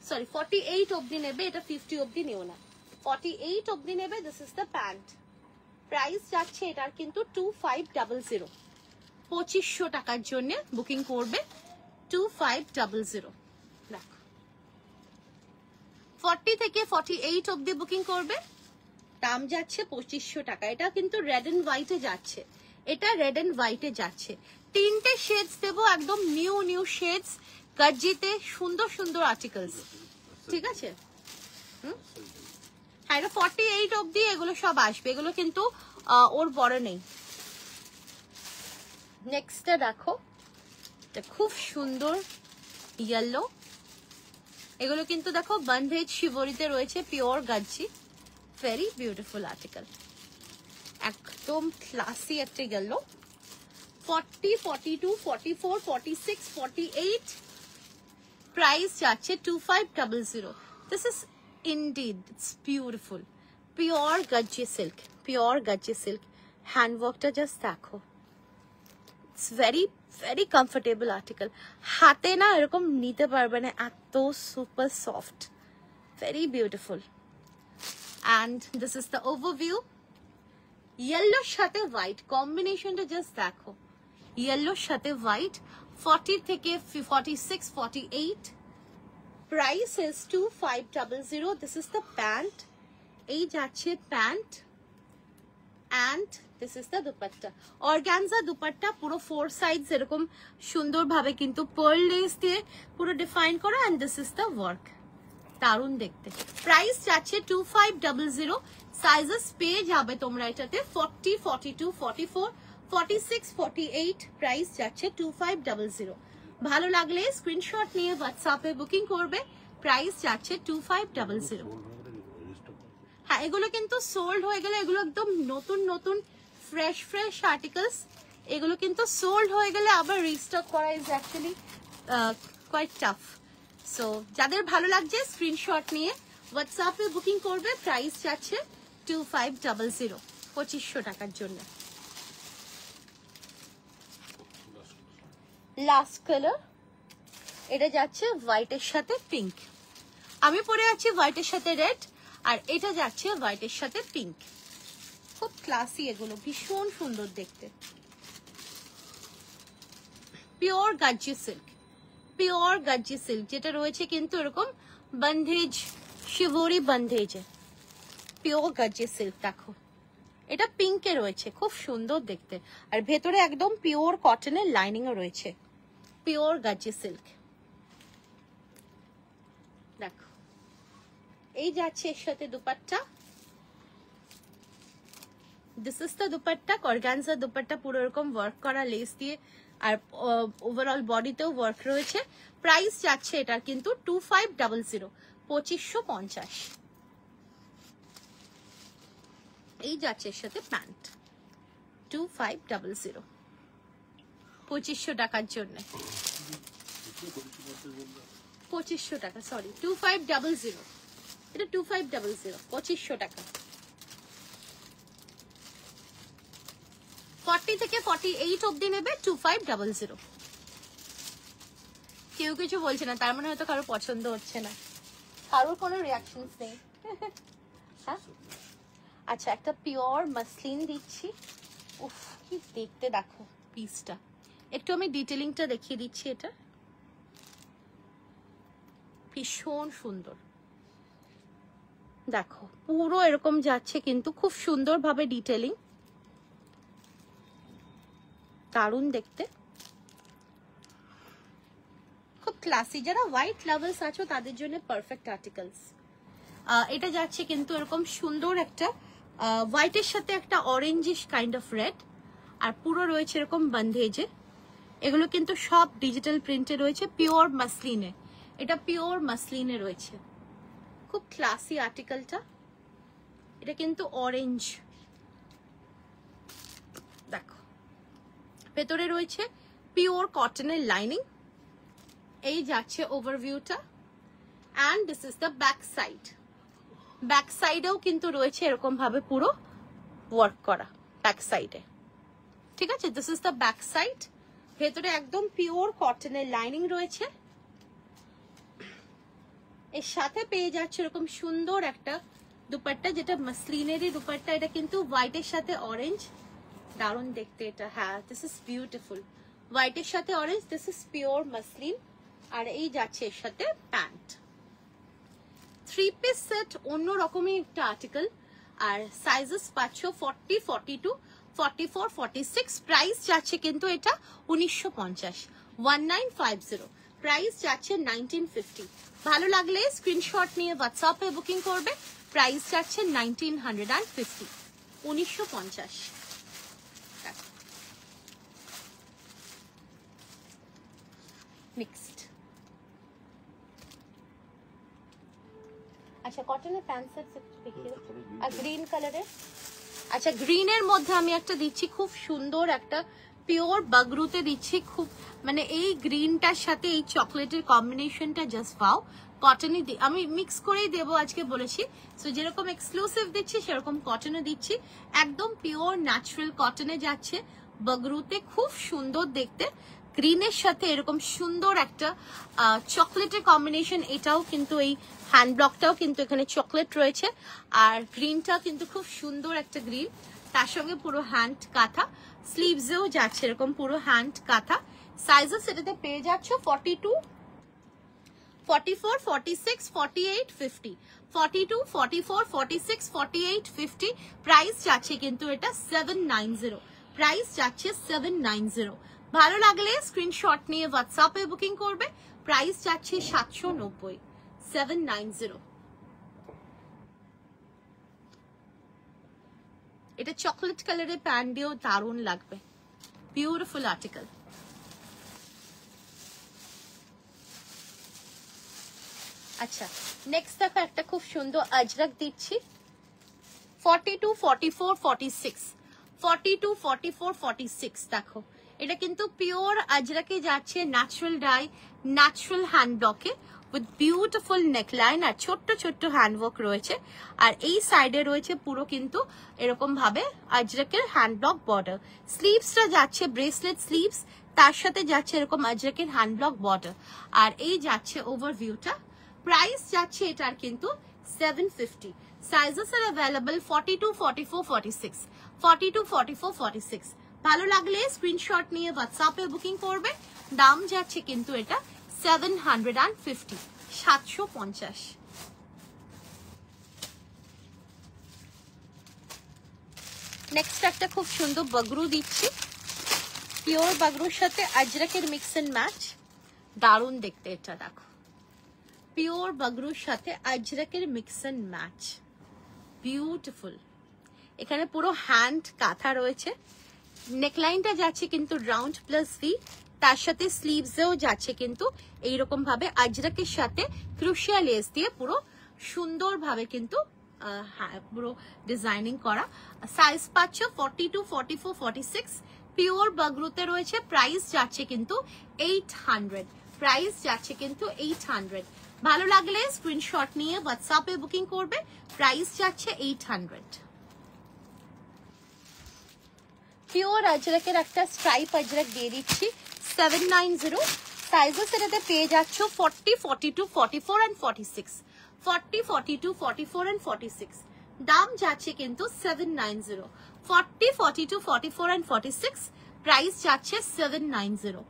সরি 48 অবধি নেবে, এটা 50 অবধি নিও না, 48 অবধি নেবে। This is the pant. Price যাচ্ছে এটার কিন্তু 2500। 2500 টাকার জন্য বুকিং করবে 2500। দেখো 40 থেকে 48 অবধি বুকিং করবে, দাম যাচ্ছে 2500 টাকা। এটা কিন্তু রেড এন্ড হোয়াইটে যাচ্ছে, এটা রেড এন্ড হোয়াইটে যাচ্ছে। তিনটে শেডস দেবো, একদম নিউ নিউ শেডস, গর্জিতে সুন্দর সুন্দর আর্টিকেলস, ঠিক আছে। হ্যাঁ, এটা 48 অবধি এগুলো সব আসবে, এগুলো কিন্তু ওর বড় নেই। নেক্সটটা দেখো, এটা খুব সুন্দর ইয়েলো, এগুলো কিন্তু দেখো বন্ধেজ শিবরিতে রয়েছে, pure gajji, very beautiful article, একদম ক্লাসি একটা ইয়েলো। 40, 42, 44, 46, 48 প্রাইস যাচ্ছে 2500। This is indeed, it's beautiful, pure gajji silk, pure gajji silk. হ্যান্ডওয়ার্কটা জাস্ট দেখো, it's very very comfortable article, হাতে না এরকম নিতে পারবে না, এত super soft, very beautiful. And this is the overview. ইয়েলোর সাথে হোয়াইট কম্বিনেশনটা জাস্ট দেখো, ইয়েলোর সাথে হোয়াইট, 40 থেকে 46, 48 price is 2500। This is the pant, এই যাচ্ছে pant, and this is the dupatta, organza dupatta, পুরো 4 সাইডস এরকম সুন্দরভাবে কিন্তু পার্ল লেস দিয়ে পুরো ডিফাইন করা, and this is the work, দারুণ দেখতে। প্রাইস যাচ্ছে 2500। সাইজেস পেয়ে যাবে তোমরা এটাতে 40, 42, 44, 46, 48 প্রাইস যাচ্ছে 2500। ভালো লাগলে স্ক্রিনশট নিয়ে হোয়াটসঅ্যাপে বুকিং করবে, প্রাইস যাচ্ছে 2500। হ্যাঁ, এগুলো কিন্তু সোল্ড হয়ে গেলে, এগুলো একদম নতুন নতুন ফ্রেশ ফ্রেশ আর্টিকেলস, এগুলো কিন্তু সোল্ড হয়ে গেলে আবার রিস্টক করা is actually quite tough. So যাদের ভালো লাগছে স্ক্রিনশট নিয়ে হোয়াটসঅ্যাপে বুকিং করবে, প্রাইস যাচ্ছে 2500, 2500 টাকার জন্য। লাস্ট কালার, এটা যাচ্ছে হোয়াইটের সাথে পিঙ্ক, আমি পরে আছি হোয়াইটের সাথে রেড, আর এটা যাচ্ছে হোয়াইটের সাথে পিঙ্ক, খুব ক্লাসি, এগুলো ভীষণ সুন্দর দেখতে। Pure gajji silk, pure gajji silk যেটা রয়েছে কিন্তু এরকম বন্ধেজ, শিবরি বন্ধেজে, পিওর গাজ্জি সিল্ক। দেখো এটা পিঙ্কে রয়েছে, খুব সুন্দর দেখতে, আর ভেতরে একদম পিওর কটনের লাইনিংও রয়েছে, পিওর গাজ্জি সিল্ক। দেখো এই যাচ্ছে এর সাথে dupatta, this is the dupatta, organza dupatta, পুরো এরকম ওয়ার্ক করা লেস দিয়ে, আর ওভারঅল বডিতেও ওয়ার্ক রয়েছে। প্রাইস যাচ্ছে এটার কিন্তু 2500, 2550। এই যাচ্ছে এর সাথে প্যান্ট, 2500, 2500 টাকার জন্য, 2500 টাকা, সরি 2500, এটা 2500, 2500 টাকা। 40 থেকে 48 অবধি নেবে 2500। কেউ কিছু বলছে না, তার মানে হয়তো কারো পছন্দ হচ্ছে না, কারোর কোনো রিয়াকশনস নেই। হ্যাঁ, আচ্ছা একটা পিওর মাসলিন দিচ্ছি, উফ কি দেখতে দেখো পিসটা, একটু আমি ডিটেলিংটা দেখিয়ে দিচ্ছি, এটা ভীষণ সুন্দর, দেখো পুরো এরকম যাচ্ছে কিন্তু খুব সুন্দরভাবে ডিটেলিং, দারুণ দেখতে, খুব ক্লাসি, যারা হোয়াইট লাভার্স আছো তাদের জন্য পারফেক্ট আর্টিকেলস। এটা যাচ্ছে কিন্তু এরকম সুন্দর একটা হোয়াইটের সাথে একটা অরেঞ্জিশ কাইন্ড অফ রেড, আর পুরো রয়েছে এরকম বন্ধেজে, এগুলো কিন্তু সব ডিজিটাল প্রিন্টে রয়েছে, পিওর মাসলিনে, এটা পিওর মাসলিনে রয়েছে, খুব ক্লাসি আর্টিকেলটা। এটা কিন্তু অরেঞ্জ, দেখো ভেতরে রয়েছে পিওর কটনের লাইনিং, এই যাচ্ছে ওভারভিউটা, and this is the back side, back সাইডেও কিন্তু রয়েছে এরকম ভাবে পুরো ওয়ার্ক করা ব্যাক সাইডে, ঠিক আছে। This is the back side, ভেতরে একদম পিওর কটনের লাইনিং রয়েছে, এর সাথে পেয়ে যাচ্ছে এরকম সুন্দর একটা দুপাট্টা, যেটা মাসলিনেরই দুপাট্টা, এটা কিন্তু হোয়াইটের সাথে অরেঞ্জ, দারুণ দেখতে এটা। হ্যাঁ, দিস ইজ বিউটিফুল। হোয়াইটের সাথে orange, this is pure muslin. আর এই যাচ্ছে এর সাথে প্যান্ট। 3 পিস সেট, অন্য রকমই একটা আর্টিকেল। আর সাইজেস পাচ্ছ 40, 42, 44, 46। প্রাইস যাচ্ছে কিন্তু এটা 1950, 1950। প্রাইস যাচ্ছে 1950। ভালো লাগলে স্ক্রিনশট নিয়ে হোয়াটসঅ্যাপে বুকিং করবে। প্রাইস যাচ্ছে 1950, 1950। নেক্সট, আচ্ছা কটনের প্যান্ট সেট দেখিয়ে, আর গ্রিন কালারের। আচ্ছা গ্রিনের মধ্যে আমি একটা দিচ্ছি, খুব সুন্দর একটা পিওর বাগরুতে দিচ্ছি। খুব মানে এই গ্রিনটার সাথে এই চকলেটের কম্বিনেশনটা জাস্ট পাও। কটনই আমি মিক্স করেই দেবো আজকে বলেছি। সো যেরকম এক্সক্লুসিভ দিচ্ছি সেরকম কটনে দিচ্ছি। একদম পিওর ন্যাচারাল কটনে যাচ্ছে বাগরুতে, খুব সুন্দর দেখতে। গ্রিনের সাথে এরকম সুন্দর একটা চকলেটের কম্বিনেশন। এটাও কিন্তু এই হ্যান্ড ব্লকটাও কিন্তু এখানে চকলেট রয়েছে। আর গ্রিনটা কিন্তু খুব সুন্দর একটা গ্রিন, তার সঙ্গে পুরো হ্যান্ড কাঁথা। স্লিভসেও যাচ্ছে এরকম পুরো হ্যান্ড কাঁথা। সাইজেস এটাতে পেয়ে যাচ্ছ 42, 44, 46, 48, 50, 42, 44, 46, 48, 50। প্রাইস যাচ্ছে কিন্তু এটা 790। প্রাইস যাচ্ছে 790। ভালো লাগলে স্ক্রিনশট নিয়ে হোয়াটসঅ্যাপে বুকিং করবে। প্রাইস যাচ্ছে 790, 790। এটা চকলেট কালারের প্যান্ট দিয়েও দারুণ লাগবে। Beautiful article. আচ্ছা নেক্সট দেখো একটা খুব সুন্দর আজরাক দিচ্ছি। 42, 44, 46, 42, 44, 46। দেখো এটা কিন্তু পিওর আজরাকে যাচ্ছে, ন্যাচারাল ডাই, ন্যাচারাল হ্যান্ড ব্লকে উইথ বিউটিফুল নেকলাইন আর ছোট্ট ছোট্ট হ্যান্ডওয়ার্ক রয়েছে। আর এই সাইডে রয়েছে পুরো কিন্তু এরকম ভাবে আজরাকের হ্যান্ড ব্লক বর্ডার। স্লিভসটা যাচ্ছে ব্রেসলেট স্লিভস, তার সাথে যাচ্ছে এরকম আজরাকের হ্যান্ড ব্লক বর্ডার। আর এই যাচ্ছে ওভারভিউটা। প্রাইস যাচ্ছে এটার কিন্তু 750। Sizes are available 42, 44, 46, 42, 44, 46। ভালো লাগলে স্ক্রিনশট নিয়ে হোয়াটসঅ্যাপে বুকিং করবে। দাম যাচ্ছে কিন্তু এটা 750, 750। নেক্সট একটা খুব সুন্দর বাগরু দিচ্ছি, পিওর বাগরুর সাথে আজরাকের মিক্স এন্ড ম্যাচ। দারুণ দেখতে এটা। দেখো পিওর বাগরুর সাথে আজরাকের মিক্স এন্ড ম্যাচ, বিউটিফুল। এখানে পুরো হ্যান্ড কাঁথা রয়েছে। নেকলাইনটা যাচ্ছে কিন্তু রাউন্ড প্লাস ভি, তার সাথে স্লিভসেও যাচ্ছে কিন্তু এইরকম ভাবে আজরাকের সাথে ক্রুশিয়া লেস দিয়ে পুরো সুন্দর ভাবে কিন্তু পুরো ডিজাইনিং করা। সাইজ পাচ্ছ 42, 44, 46। পিওর বাগরুতে রয়েছে। প্রাইস যাচ্ছে কিন্তু 800। প্রাইস যাচ্ছে কিন্তু 800। ভালো লাগলে স্ক্রিনশট নিয়ে হোয়াটসঅ্যাপে বুকিং করবে। প্রাইস যাচ্ছে 800। পিওর আজরাকের একটা স্ট্রাইপ আজরাক দিয়ে দিচ্ছি 790। সাইজেস এটাতে পেয়ে যাচ্ছ 40, 42, 44 and 46, 40, 42, 44 and 46। দাম যাচ্ছে কিন্তু 790। 40, 42, 44 and 46। প্রাইস যাচ্ছে 790,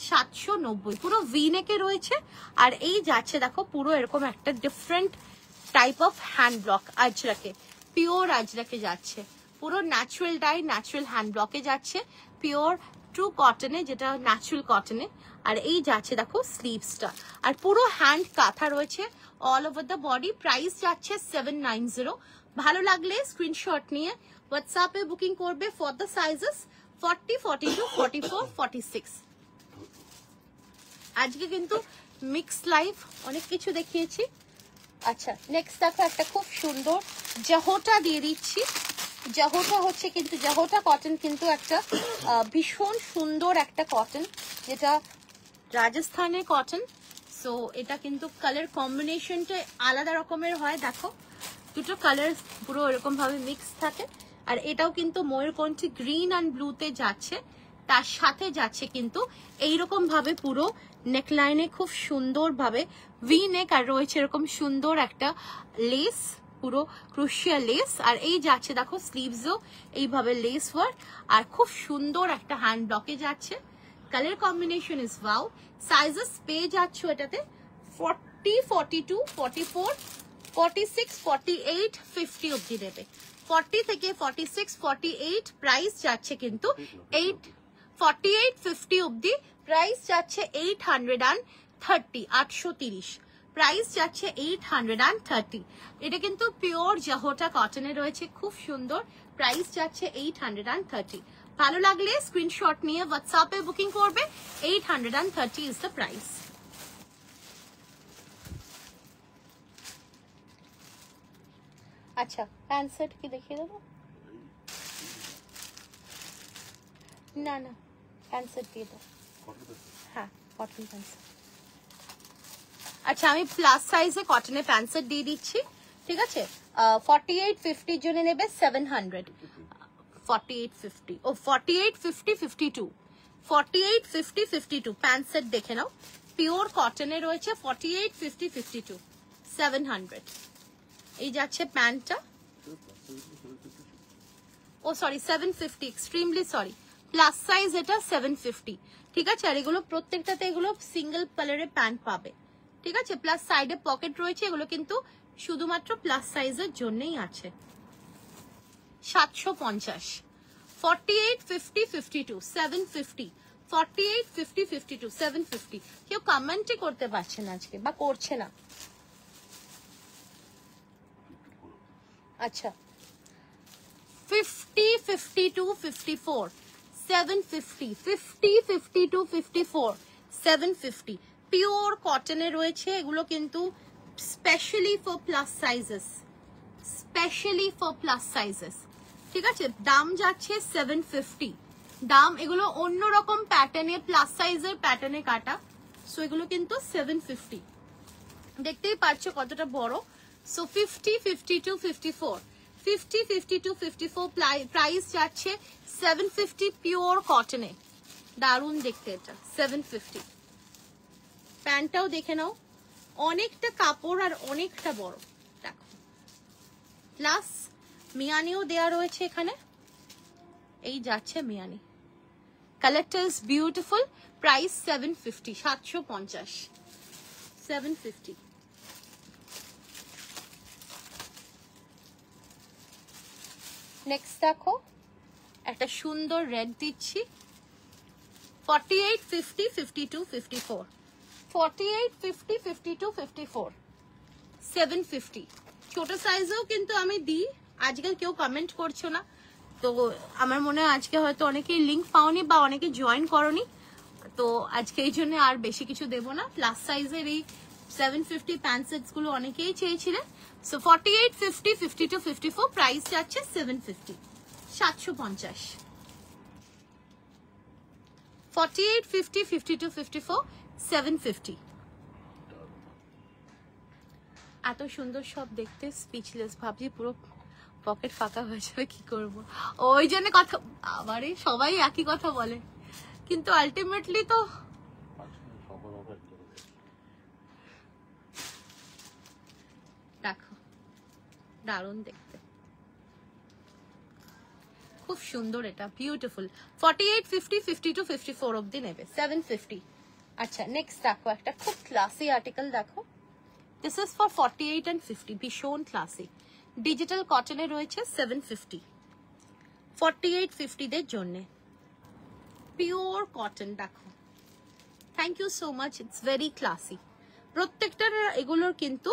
790। পুরো ভি নেকে রয়েছে। আর এই যাচ্ছে দেখো পুরো এরকম একটা different type of hand block আজরাকে, পিওর আজরাকে যাচ্ছে। পুরো ন্যাচারাল ডাই, ন্যাচারাল হ্যান্ড ব্লকে যাচ্ছে, পিওর ট্রু কটনে, যেটা ন্যাচারাল কটনে। আর এই যাচ্ছে দেখো স্লিভসটা, আর পুরো হ্যান্ড কাঁথা রয়েছে all over the body. Price যাচ্ছে 790। ভালো লাগলে স্ক্রিনশট নিয়ে হোয়াটসঅ্যাপে বুকিং করবে ফর দ্য সাইজেস 40, 42, 44, 46। আজকে কিন্তু মিক্স লাইভ অনেক কিছু দেখিয়েছি। আচ্ছা নেক্সট দেখো একটা খুব সুন্দর জাহোটা দিয়ে দিচ্ছি। জাহোটা হচ্ছে কিন্তু জাহোটা কটন কিন্তু একটা ভীষণ সুন্দর একটা কটন, যেটা রাজস্থানের কটন। সো এটা কিন্তু কালার কম্বিনেশনটা আলাদা রকমের হয়। দেখো দুটো কালার পুরো এরকম ভাবে মিক্স থাকে। আর এটাও কিন্তু ময়ূরকণ্ঠী গ্রিন অ্যান্ড ব্লুতে যাচ্ছে, তার সাথে যাচ্ছে কিন্তু এইরকম ভাবে পুরো নেকলাইনে খুব সুন্দর ভাবে ভি নেক, আর রয়েছে এরকম সুন্দর একটা লেস পুরো ক্রুশিয়া লেস, আর এই যাচ্ছে দেখো স্লিভসও এইভাবে লেস ওয়ার্ক, আর খুব সুন্দর একটা হ্যান্ড ব্লকে যাচ্ছে। Colour combination is wow. Sizes পেয়ে যাচ্ছ এটাতে 40, 42, 44, 46, 48, 50 অবধি দেবে। 40 থেকে 46, 48 প্রাইস যাচ্ছে কিন্তু 48, 50 অবধি প্রাইস যাচ্ছে 830, 830 প্রাইস যাচ্ছে 830। এটা কিন্তু পিওর জাহোটা কটনে রয়েছে, খুব সুন্দর। প্রাইস যাচ্ছে 830। ভালো লাগলে স্ক্রিনশট নিয়ে হোয়াটসঅ্যাপে বুকিং করবে। 830 ইজ দ্য প্রাইস। আচ্ছা, প্যান্ট সেট কি দেখিয়ে দেবো? না না, প্যান্ট সেট দিয়ে দাও। হ্যাঁ, কটন প্যান্ট সেট। আচ্ছা, আমি প্লাস সাইজে কটনের প্যান্ট সেট দিয়ে দিচ্ছি, ঠিক আছে? 48, 50 জন্য নেবে 700। 48, 50, ও 48, 50, 52, 48, 50, 52 প্যান্ট সেট দেখে নাও। পিওর কটনে রয়েছে 48, 50, 52, 700। এই যাচ্ছে প্যান্টটা, oh sorry 750, extremely sorry, plus size এটা 750, ঠিক আছে? আর এগুলো প্রত্যেকটাতে এগুলো সিঙ্গেল কালারের প্যান্ট পাবে, ঠিক আছে? প্লাস সাইডে পকেট রয়েছে, এগুলো কিন্তু শুধুমাত্র প্লাস সাইজের জন্যই আছে। 750, 48, 50, 52, 750, 48, 50, 52, 750। কেউ কমেন্টই করতে পারছে না আজকে, বা করছে না। আচ্ছা, 50, 52, 54, 750, 50, 52, 54, 750 পিওর কটনে রয়েছে। এগুলো কিন্তু specially for plus sizes, specially for plus sizes, ঠিক আছে? দাম যাচ্ছে 750 দাম। এগুলো অন্যরকম প্যাটার্নে, প্লাস সাইজের প্যাটার্নে কাটা, সো এগুলো কিন্তু 750। দেখতেই পাচ্ছ কতটা বড়। সো 50, 52, 54, 50, 52, 54 প্রাইস যাচ্ছে 750 পিওর কটনে। দারুণ দেখতে এটা, 750। প্যান্টটাও দেখে নাও, অনেকটা কাপড় আর অনেকটা বড়, দেখো। প্লাস মিয়ানিও দেয়া রয়েছে এখানে, এই যাচ্ছে মিয়ানি। কালারটা ইজ বিউটিফুল। প্রাইস 750, 750, 750। নেক্সট দেখো, একটা সুন্দর রেড দিচ্ছি। 48, 50, 52, 54, 48, 50, 52, 54, 750। ছোট সাইজেও কিন্তু আমি দিই। আজকাল কেউ কমেন্ট করছো না, তো আমার মনে হয় আজকে হয়তো অনেকেই লিঙ্ক পাওনি বা অনেকে জয়েন করনি, তো আজকে এই জন্য আর বেশি কিছু দেবো না। প্লাস সাইজের এই 750 প্যান্ট সেটস গুলো অনেকেই চেয়েছিলেন। সো 48, 50, 52, 54 প্রাইস যাচ্ছে 750, 750। 48, 50, 52, 54, 750। এত সুন্দর সব দেখতে স্পিচলেস, ভাবছি পুরো পকেট ফাঁকা হয়ে যাবে, কি করবো? ওই জন্য কথা, আবারে সবাই একই কথা বলে, কিন্তু আলটিমেটলি তো দেখো, দারুণ দেখতে, খুব সুন্দর, এটা বিউটিফুল। 48, 50, 52, 54 অবধি নেবে 750। আচ্ছা, নেক্সট দেখো একটা খুব ক্লাসি আর্টিকেল দেখো। দিস ইজ ফর 48 and 50, ভীষণ ক্লাসি। ডিজিটাল কটনে রয়েছে 750, 48, 50 দের জন্য পিওর কটন। দেখো, thank you so much, it's very classy. প্রত্যেকটার এগুলোর কিন্তু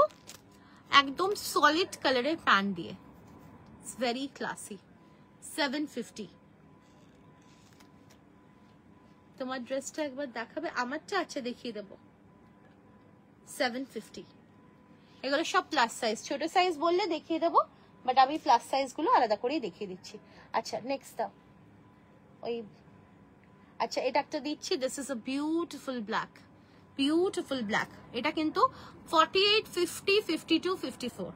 একদম সলিড কালারের প্যান্ট দিয়ে, ইটস ভেরি ক্লাসি। 750। তোমার ড্রেসটা একবার দেখাবে? আমারটা আচ্ছা দেখিয়ে দেবো। 750। এগুলো সব প্লাস সাইজ, ছোট সাইজ বললে দেখিয়ে দেবো, বাট আমি প্লাস সাইজ গুলো আলাদা করেই দেখিয়ে দিচ্ছি। আচ্ছা, নেক্সট দাও ওই, আচ্ছা এটা একটা দিচ্ছি। This is a beautiful black, beautiful black. এটা কিন্তু 48, 50, 52, 54,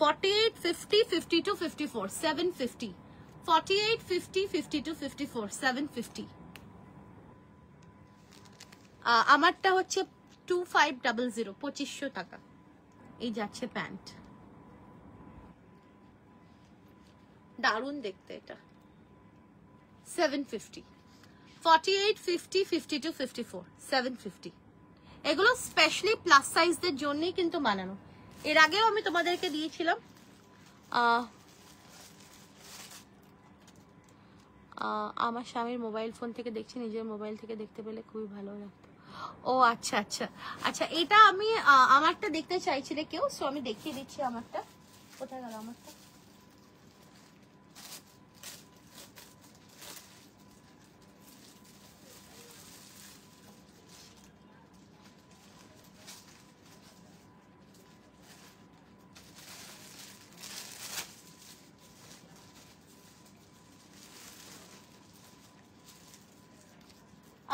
48, 50, 52, 54, 750, 48, 50, 52, 54, 750। আমারটা হচ্ছে 2500, 2500 টাকা। এই যাচ্ছে প্যান্ট, দারুণ দেখতে এটা। 750, 48, 50, 52, 54, 750। এগুলো স্পেশালি প্লাস সাইজদের জন্যই কিন্তু বানানো। এর আগেও আমি তোমাদেরকে দিয়েছিলাম। আমার স্বামীর মোবাইল ফোন থেকে দেখছি, নিজের মোবাইল থেকে দেখতে পেলে খুবই ভালো লাগতো। ও আচ্ছা আচ্ছা আচ্ছা, এটা আমি আমারটা দেখতে চাইছিলে কেউ, সো আমি দেখিয়ে দিচ্ছি আমারটা। কোথায় গেল আমারটা?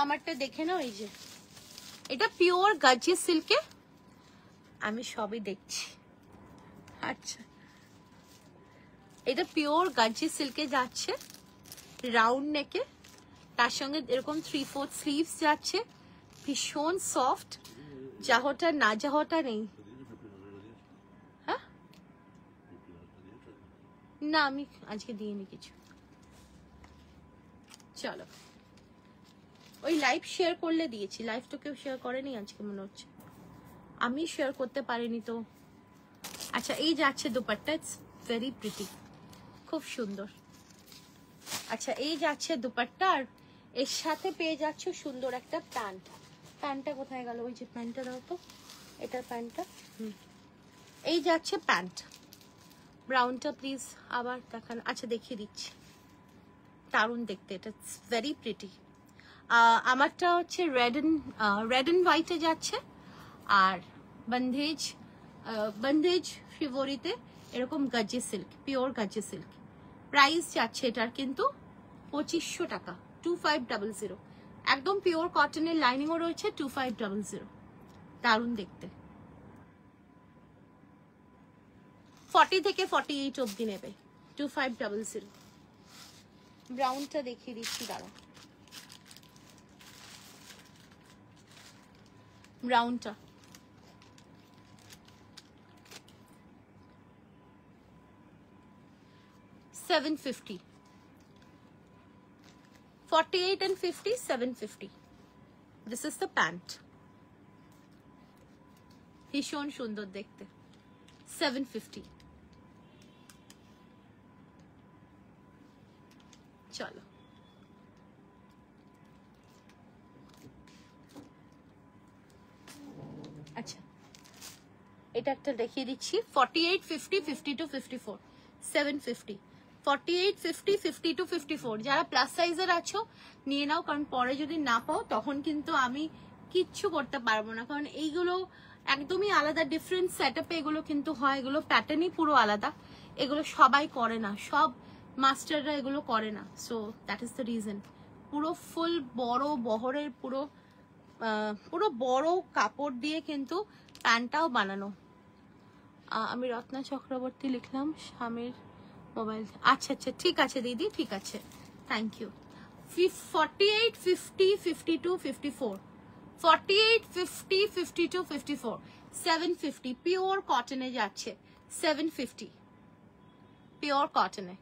আমারটা দেখে নাও। এই যে এটা পিওর গাজি সিল্কে, আমি সবই দেখছি। আচ্ছা, এটা পিওর গাজি সিল্কে যাচ্ছে, রাউন্ড নেকে, তার সঙ্গে এরকম 3/4 স্লিভস যাচ্ছে, ভীষণ সফট, যাহটা না যাহটা নেই। হ্যাঁ না, আমি আজকে দিইনি কিছু। চলো, ওই লাইভ শেয়ার করলে দিয়েছি, লাইভ তো কেউ শেয়ার করেনি আজকে মনে হচ্ছে, আমি শেয়ার করতে পারিনি তো। আচ্ছা, এই যাচ্ছে দুপাট্টা, ইটস ভেরি প্রিটি, খুব সুন্দর। আচ্ছা, এই যাচ্ছে দুপাট্টা, আর এর সাথে পেয়ে যাচ্ছ সুন্দর একটা প্যান্ট। প্যান্টটা কোথায় গেল? ওই যে প্যান্টটা দাও তো, এটার প্যান্টটা। এই যাচ্ছে প্যান্ট। ব্রাউনটা প্লিজ আবার দেখান। আচ্ছা, দেখিয়ে দিচ্ছি, দারুণ দেখতে, এটা ভেরি প্রিটি। আমারটা হচ্ছে রেড এন্ড হোয়াইটে যাচ্ছে, আর বন্দেজ শিবরিতে এরকম Gazi silk, pure Gazi silk. Price যাচ্ছে এটার কিন্তু 2500 টাকা, 2500। একদম পিওর কটনের, লাইনিংও রয়েছে, 2500। দারুণ দেখতে। 40 থেকে 48 অবধি নেবে, 2500। ব্রাউনটা দেখিয়ে দিচ্ছি, দাঁড়া। ব্রাউনটা $750, 48 and 50, $750. This is the pant. ভীষণ সুন্দর দেখতে, 750। চলো, আচ্ছা এটা একটা দেখিয়ে দিচ্ছি, 48, 50, 52, 54, 750। 48, 50, 52, 54 যারা প্লাস সাইজের আছো নিয়ে নাও, কারণ পরে যদি না পাও তখন কিন্তু আমি কিচ্ছু করতে পারবো না, কারণ এইগুলো একদমই আলাদা ডিফারেন্ট সেটআপে এগুলো কিন্তু হয়, এগুলো প্যাটার্নই পুরো আলাদা, এগুলো সবাই করে না, সব মাস্টাররা এগুলো করে না, so that is the reason. পুরো ফুল বড় বহরের পুরো বড় কাপড় দিয়ে কিন্তু প্যান্টটাও বানানো। আমি রত্না চক্রবর্তী লিখলাম, স্বামীর মোবাইল। আচ্ছা আচ্ছা, ঠিক আছে দিদি, ঠিক আছে, থ্যাংক ইউ। 48, 50, 52, 54, 48, 50, 52, 54, 750। পিওর কটনে যাচ্ছে, 750, পিওর কটনে।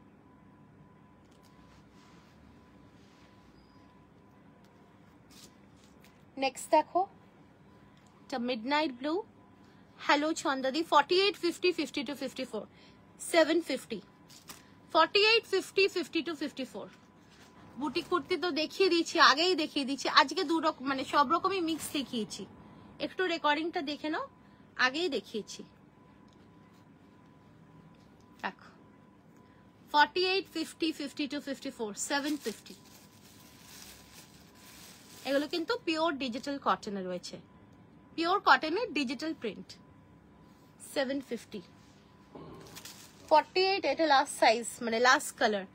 নেক্সট দেখো, এটা মিডনাইট ব্লু। হ্যালো ছন্দাদি, 48, 50, 52, 54, 750, 48, 50, 52, 54। বুটিক কুর্তি তো দেখিয়ে দিয়েছি, আগেই দেখিয়ে দিচ্ছি, আজকে দু রকম মানে সব রকমই মিক্স দেখিয়েছি, একটু রেকর্ডিংটা দেখে নাও, আগেই দেখিয়েছি। দেখো, 48, 50, 52, 54, 750। এগুলো কিন্তু পিওর ডিজিটাল কটনে রয়েছে, পিওর কটনের ডিজিটাল প্রিন্ট, 750। 48, এটা লাস্ট সাইজ মানে লাস্ট কালার,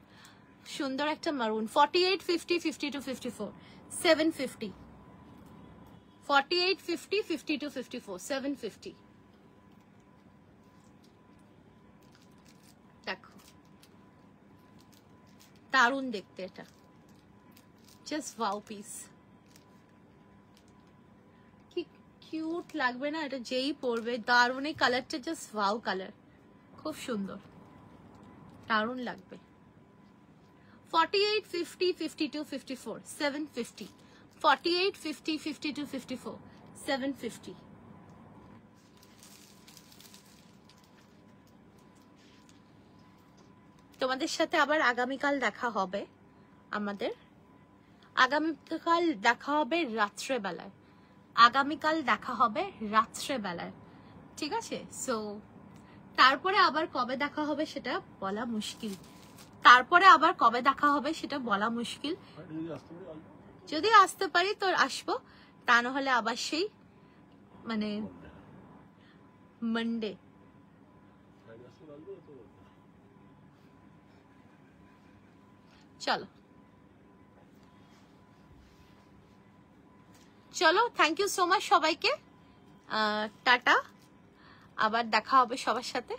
সুন্দর একটা মারুন। 48, 50, 52, 54, 750। 48, 50, 52, 54, 750। দেখো, দারুণ দেখতে, এটা জাস্ট ওয়াও পিস, কি কিউট লাগবে না এটা যেই পরবে, দারুণ। এই কালারটা জাস্ট ওয়াও কালার, খুব সুন্দর, দারুণ লাগবে। 48, 50, 52, 54, 750. 48, 50, 52, 54, 750. তোমাদের সাথে আবার আগামীকাল দেখা হবে। আমাদের আগামীকাল দেখা হবে রাত্রেবেলায়। আগামীকাল দেখা হবে রাত্রেবেলায়, ঠিক আছে? সো তারপরে আবার কবে দেখা হবে সেটা বলা মুশকিল। তারপরে আবার কবে দেখা হবে সেটা বলা মুশকিল। যদি আসতে পারি তো আসবো, তা না হলে আবার সেই মানে মানডে। চলো চলো, থ্যাংক ইউ সো মাচ সবাইকে। টাটা, আবার দেখা হবে সবার সাথে।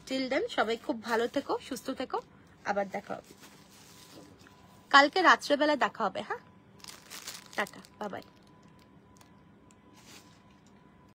টিল দেন সবাই খুব ভালো থেকো, সুস্থ থেকো। আবার দেখা হবে কালকে রাত্রেবেলা দেখা হবে। হ্যাঁ, টাটা, বাই বাই।